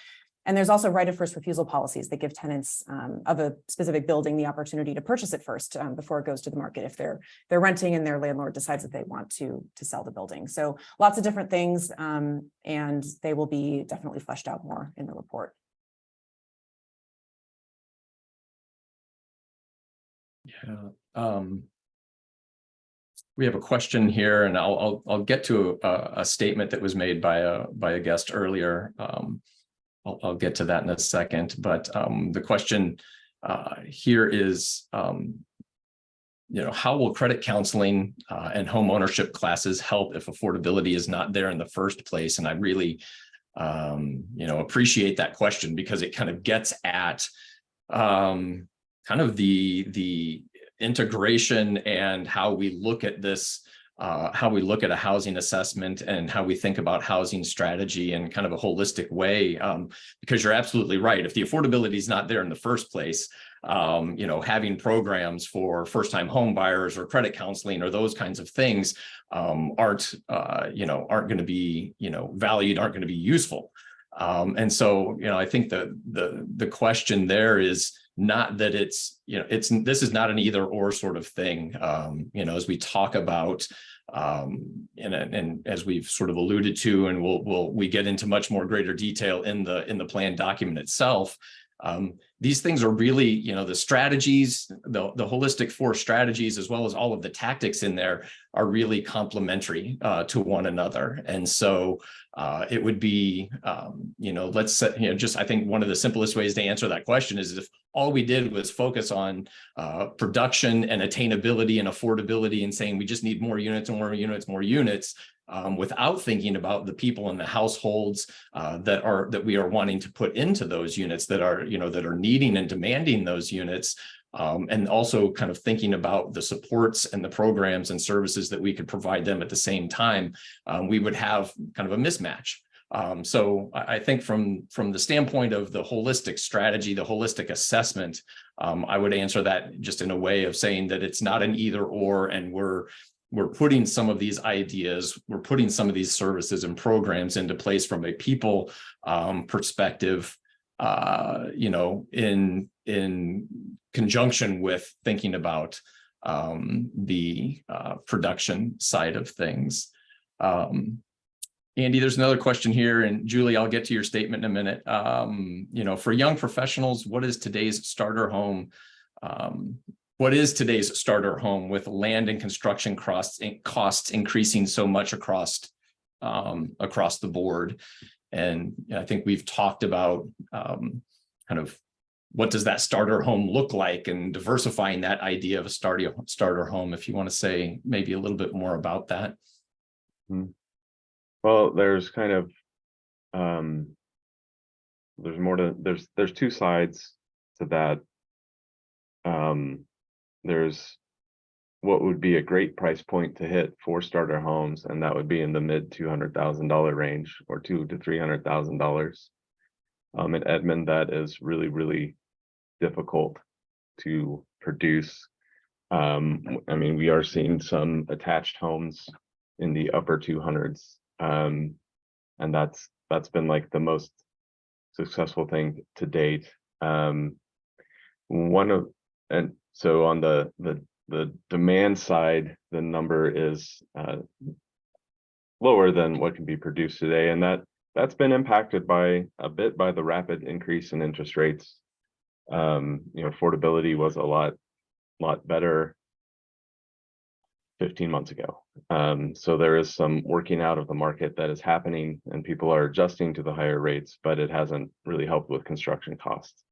And there's also right of first refusal policies that give tenants of a specific building the opportunity to purchase it first before it goes to the market if they're renting and their landlord decides that they want to sell the building. So lots of different things, and they will be definitely fleshed out more in the report. Yeah. We have a question here, and I'll get to a statement that was made by a guest earlier. I'll get to that in a second, but the question here is, how will credit counseling and home ownership classes help if affordability is not there in the first place? And I really, appreciate that question because it kind of gets at kind of the integration and how we look at this how we look at a housing assessment and how we think about housing strategy in kind of a holistic way. Because you're absolutely right. If the affordability is not there in the first place, having programs for first-time home buyers or credit counseling or those kinds of things aren't going to be, valued, aren't going to be useful. And so, I think the question there is not that this is not an either or sort of thing. As we talk about, and as we've sort of alluded to, and we get into much more greater detail in the plan document itself. These things are really, the strategies, the holistic 4 strategies, as well as all of the tactics in there are really complementary to one another. And so it would be, let's say, I think one of the simplest ways to answer that question is if all we did was focus on production and attainability and affordability and saying we just need more units and more units, without thinking about the people in the households that we are wanting to put into those units, that are needing and demanding those units, and also kind of thinking about the supports and the programs and services that we could provide them at the same time, we would have kind of a mismatch. So I think from the standpoint of the holistic strategy, the holistic assessment, I would answer that just in a way of saying that it's not an either or, and we're putting some of these ideas, we're putting some of these services and programs into place from a people perspective, in conjunction with thinking about the production side of things. Andy, there's another question here, and Julie, I'll get to your statement in a minute. For young professionals, what is today's starter home? What is today's starter home with land and construction costs increasing so much across the board? And I think we've talked about kind of what does that starter home look like, and diversifying that idea of a starter home. If you want to say maybe a little bit more about that. Well, there's kind of there's 2 sides to that. There's what would be a great price point to hit for starter homes, and that would be in the mid $200,000 range, or $200,000 to $300,000. In Edmond, that is really, really difficult to produce. We are seeing some attached homes in the upper 200s, and that's been like the most successful thing to date. So on the demand side, the number is lower than what can be produced today, and that's been impacted a bit by the rapid increase in interest rates. Affordability was a lot better 15 months ago. So there is some working out of the market that is happening, and people are adjusting to the higher rates, but it hasn't really helped with construction costs.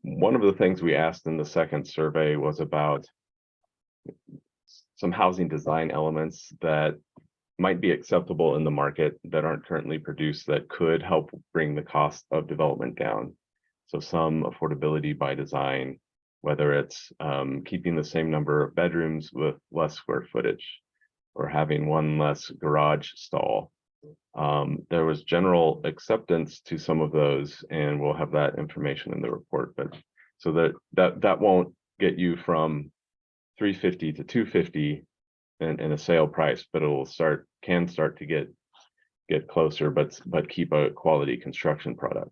One of the things we asked in the second survey was about some housing design elements that might be acceptable in the market that aren't currently produced, that could help bring the cost of development down. So some affordability by design, whether it's keeping the same number of bedrooms with less square footage, or having one less garage stall. There was general acceptance to some of those, and we'll have that information in the report. But so that won't get you from 350 to 250 in a sale price, but it can start to get closer, but keep a quality construction product.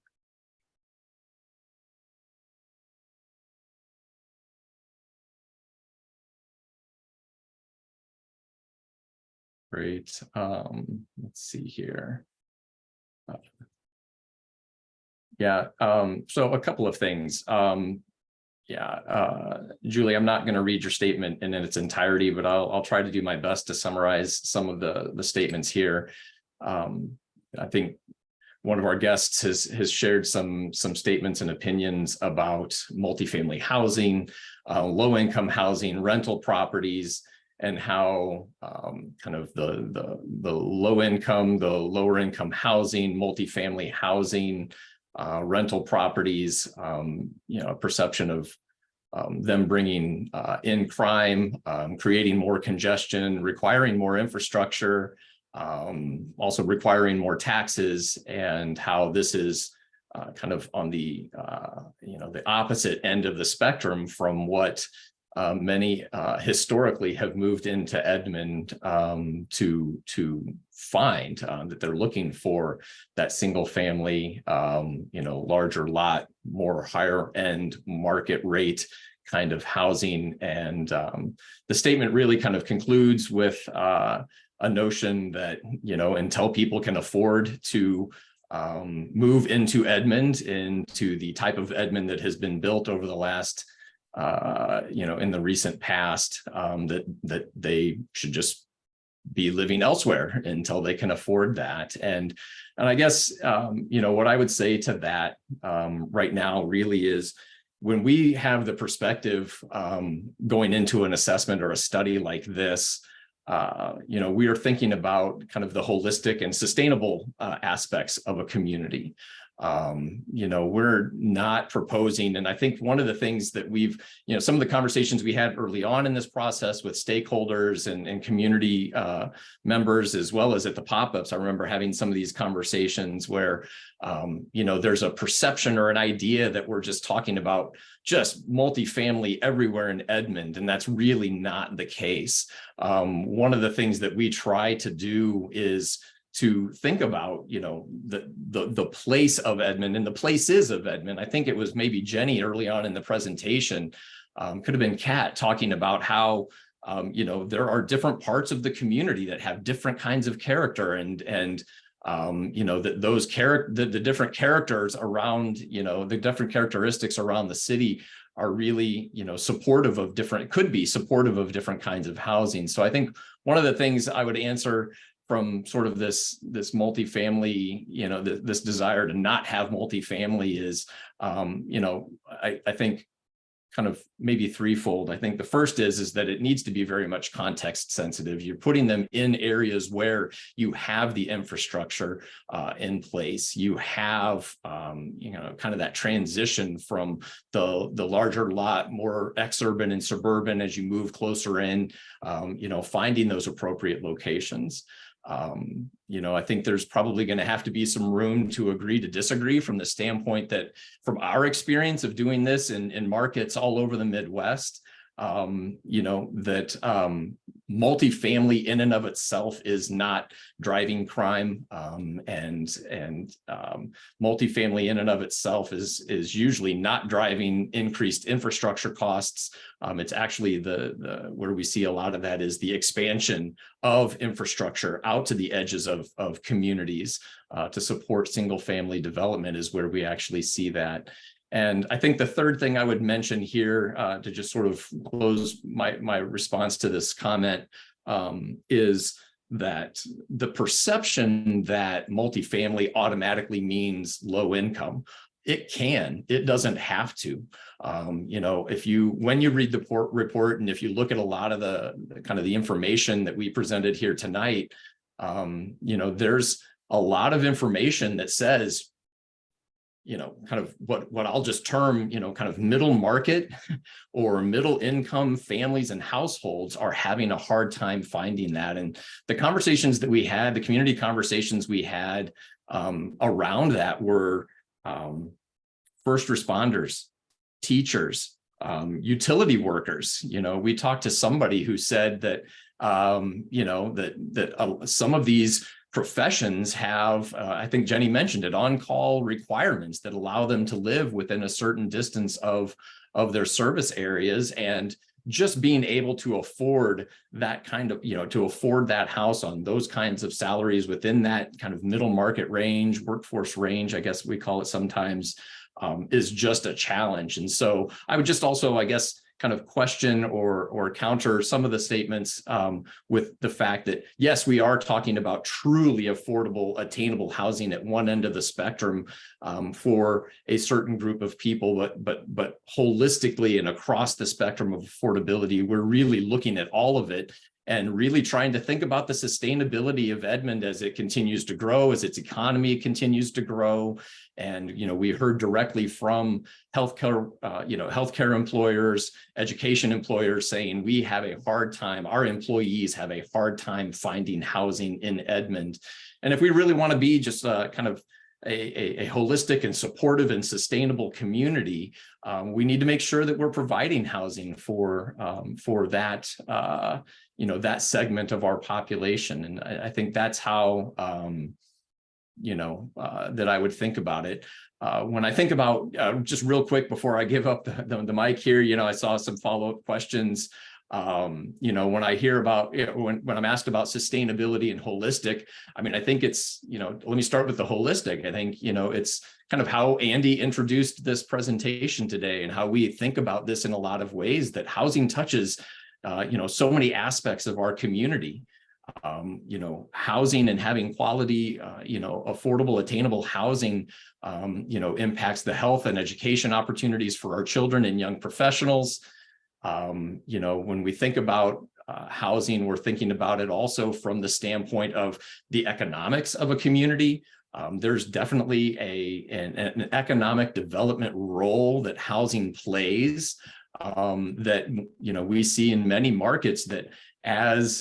Great. Let's see here. So a couple of things. Julie, I'm not going to read your statement in its entirety, but I'll try to do my best to summarize some of the statements here. I think one of our guests has shared some statements and opinions about multifamily housing, low-income housing, rental properties, and how kind of the low income, the lower income housing, multifamily housing, rental properties, a perception them bringing in crime, creating more congestion, requiring more infrastructure, also requiring more taxes, and how this is kind of on the the opposite end of the spectrum from what many historically have moved into Edmond to find, that they're looking for that single family, larger lot, more higher end market rate kind of housing. And the statement really kind of concludes with a notion that, until people can afford to move into Edmond, into the type of Edmond that has been built over the last in the recent past, that they should just be living elsewhere until they can afford that. And I guess, what I would say to that right now really is, when we have the perspective going into an assessment or a study like this, we are thinking about kind of the holistic and sustainable aspects of a community. We're not proposing, and I think one of the things that we've, some of the conversations we had early on in this process with stakeholders and community members, as well as at the pop-ups, I remember having some of these conversations where, there's a perception or an idea that we're just talking about just multifamily everywhere in Edmond, and that's really not the case. One of the things that we try to do is to think about, the place of Edmond and the places of Edmond. I think it was maybe Jenny early on in the presentation, could have been Kat, talking about how, there are different parts of the community that have different kinds of character, and that those the different characters around, the different characteristics around the city are really, supportive of could be supportive of different kinds of housing. So I think one of the things I would answer from sort of this multifamily, this desire to not have multifamily is, I think kind of maybe threefold. I think the first is that it needs to be very much context sensitive. You're putting them in areas where you have the infrastructure in place. You have, kind of that transition from the larger lot, more exurban and suburban as you move closer in, finding those appropriate locations. I think there's probably going to have to be some room to agree to disagree, from the standpoint that, from our experience of doing this in markets all over the Midwest, that multifamily in and of itself is not driving crime, and multifamily in and of itself is usually not driving increased infrastructure costs. It's actually the where we see a lot of that is the expansion of infrastructure out to the edges of communities to support single family development is where we actually see that. And I think the third thing I would mention here, to just sort of close my response to this comment, is that the perception that multifamily automatically means low income, it doesn't have to. When you read the report, and if you look at a lot of the kind of the information that we presented here tonight, there's a lot of information that says, kind of what I'll just term, kind of middle market or middle income families and households are having a hard time finding that. And the conversations that we had, the community conversations we had around that were first responders, teachers, utility workers. We talked to somebody who said that, some of these professions have, I think Jenny mentioned it, on-call requirements that allow them to live within a certain distance of their service areas, and just being able to afford that kind of, to afford that house on those kinds of salaries within that kind of middle market range, workforce range, I guess we call it sometimes, is just a challenge. And so I would just also, I guess, kind of question or counter some of the statements with the fact that, yes, we are talking about truly affordable, attainable housing at one end of the spectrum for a certain group of people, but holistically and across the spectrum of affordability, we're really looking at all of it and really trying to think about the sustainability of Edmond as it continues to grow, as its economy continues to grow. And, we heard directly from healthcare employers, education employers saying we have a hard time, our employees have a hard time finding housing in Edmond. And if we really want to be just kind of a holistic and supportive and sustainable community, we need to make sure that we're providing housing for that that segment of our population. And I think that's how that I would think about it. When I think about just real quick before I give up the mic here, I saw some follow-up questions. When I hear about, when I'm asked about sustainability and holistic, I mean, I think it's, let me start with the holistic. I think, it's kind of how Andy introduced this presentation today and how we think about this in a lot of ways, that housing touches, so many aspects of our community. Housing and having quality, affordable, attainable housing, impacts the health and education opportunities for our children and young professionals. When we think about housing, we're thinking about it also from the standpoint of the economics of a community. There's definitely an economic development role that housing plays, that we see in many markets, that as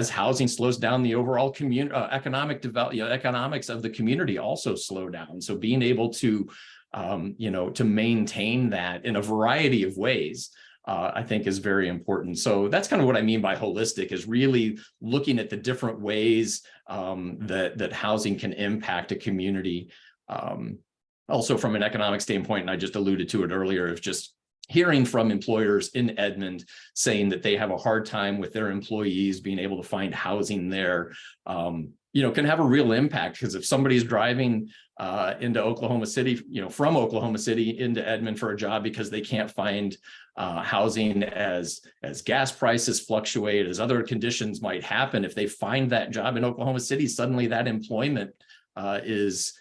housing slows down, the overall community economics of the community also slow down. So being able to to maintain that in a variety of ways, I think is very important. So that's kind of what I mean by holistic, is really looking at the different ways that housing can impact a community. Also from an economic standpoint, and I just alluded to it earlier, of just hearing from employers in Edmond saying that they have a hard time with their employees being able to find housing there, can have a real impact. Because if somebody's driving into Oklahoma City, from Oklahoma City into Edmond for a job because they can't find housing, as gas prices fluctuate, as other conditions might happen, if they find that job in Oklahoma City, suddenly that employment is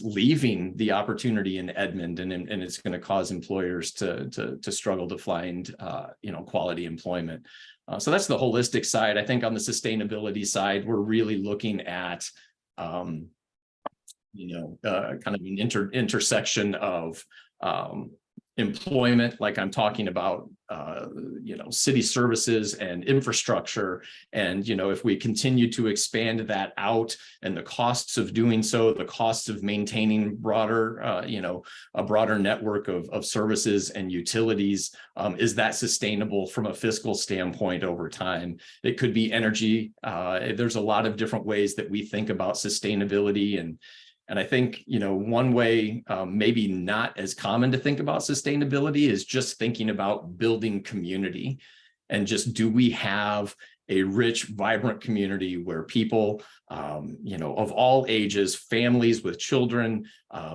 leaving the opportunity in Edmond, and it's going to cause employers to struggle to find quality employment. So that's the holistic side. I think on the sustainability side, we're really looking at kind of an intersection of employment, like I'm talking about, city services and infrastructure. And, if we continue to expand that out, and the costs of doing so, the costs of maintaining broader, a broader network of services and utilities, is that sustainable from a fiscal standpoint over time? It could be energy. There's a lot of different ways that we think about sustainability. And I think, one way, maybe not as common to think about sustainability, is just thinking about building community. And just, do we have a rich, vibrant community where people, of all ages, families with children,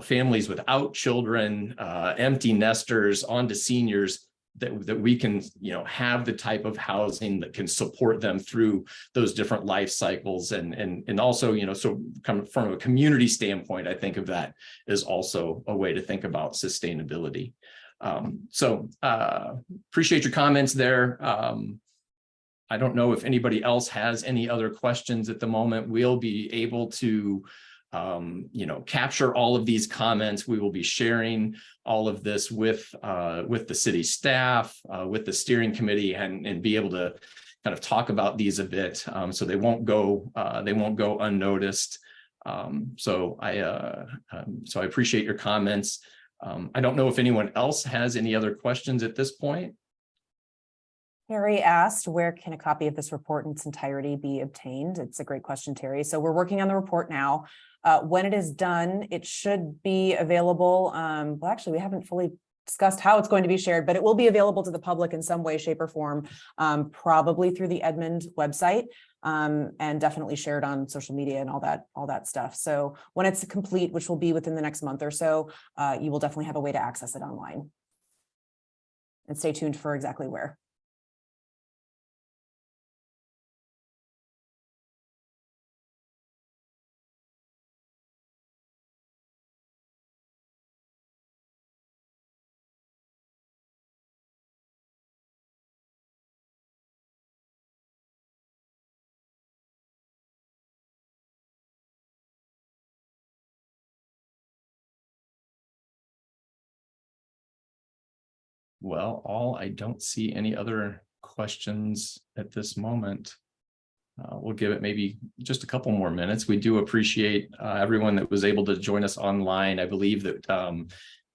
families without children, empty nesters, on to seniors, that we can, have the type of housing that can support them through those different life cycles. And also, so kind of from a community standpoint, I think of that as also a way to think about sustainability. So appreciate your comments there. I don't know if anybody else has any other questions at the moment. We'll be able to capture all of these comments. We will be sharing all of this with the city staff, with the steering committee, and be able to kind of talk about these a bit, so they won't go unnoticed. So I appreciate your comments. I don't know if anyone else has any other questions at this point. Terry asked, where can a copy of this report in its entirety be obtained? It's a great question, Terry. So we're working on the report now. When it is done, it should be available. Well, actually, we haven't fully discussed how it's going to be shared, but it will be available to the public in some way, shape, or form, probably through the Edmond website, and definitely shared on social media and all that stuff. So when it's complete, which will be within the next month or so, you will definitely have a way to access it online. And stay tuned for exactly where. well, I don't see any other questions at this moment. We'll give it maybe just a couple more minutes. We do appreciate everyone that was able to join us online. I believe that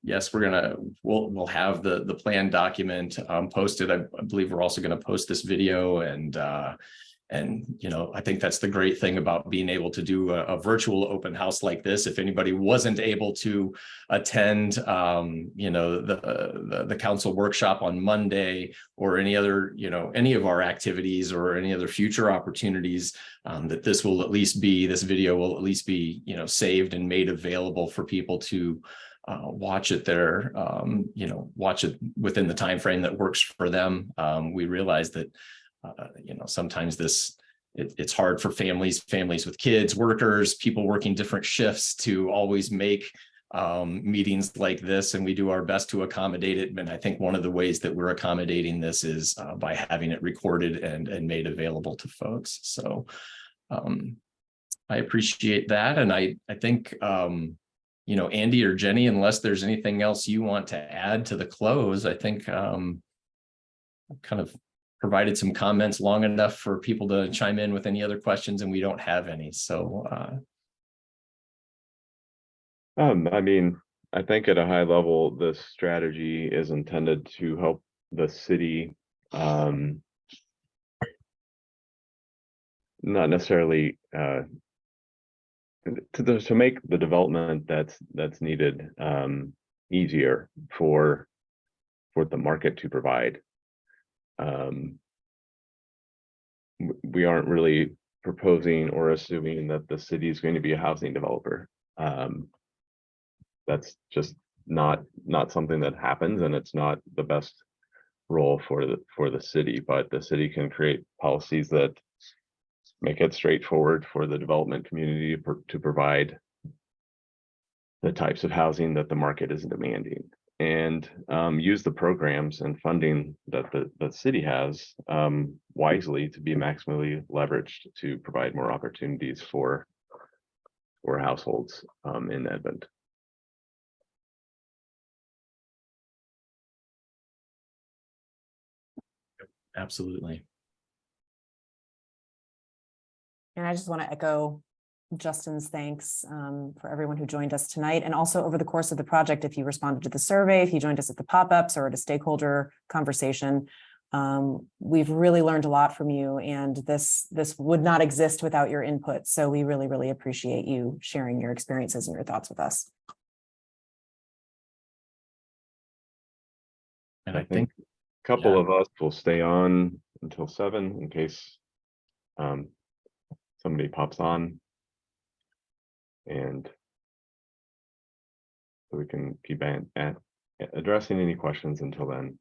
yes, we'll have the plan document posted. I believe we're also going to post this video, and you know, I think that's the great thing about being able to do a virtual open house like this. If anybody wasn't able to attend, you know, the council workshop on Monday, or any other, you know, any of our activities or any other future opportunities, that this video will at least be, you know, saved and made available for people to watch it there, you know, watch it within the time frame that works for them. We realize that you know, sometimes it's hard for families with kids, workers, people working different shifts to always make meetings like this, and we do our best to accommodate it. And I think one of the ways that we're accommodating this is by having it recorded and made available to folks. So I appreciate that. And I think, you know, Andy or Jenny, unless there's anything else you want to add to the close, I think kind of provided some comments long enough for people to chime in with any other questions, and we don't have any. So I mean, I think at a high level, this strategy is intended to help the city, not necessarily to make the development that's needed easier for the market to provide. We aren't really proposing or assuming that the city is going to be a housing developer. That's just not something that happens, and it's not the best role for the city. But the city can create policies that make it straightforward for the development community to provide the types of housing that the market is demanding, and use the programs and funding that the city has wisely to be maximally leveraged to provide more opportunities for households in Edmond. absolutely. And I just want to echo Justin's thanks for everyone who joined us tonight, and also over the course of the project. If you responded to the survey, if you joined us at the pop-ups or at a stakeholder conversation, we've really learned a lot from you, and this would not exist without your input. So we really, really appreciate you sharing your experiences and your thoughts with us. And I think a couple of us will stay on until 7 in case somebody pops on, and so we can keep addressing any questions until then.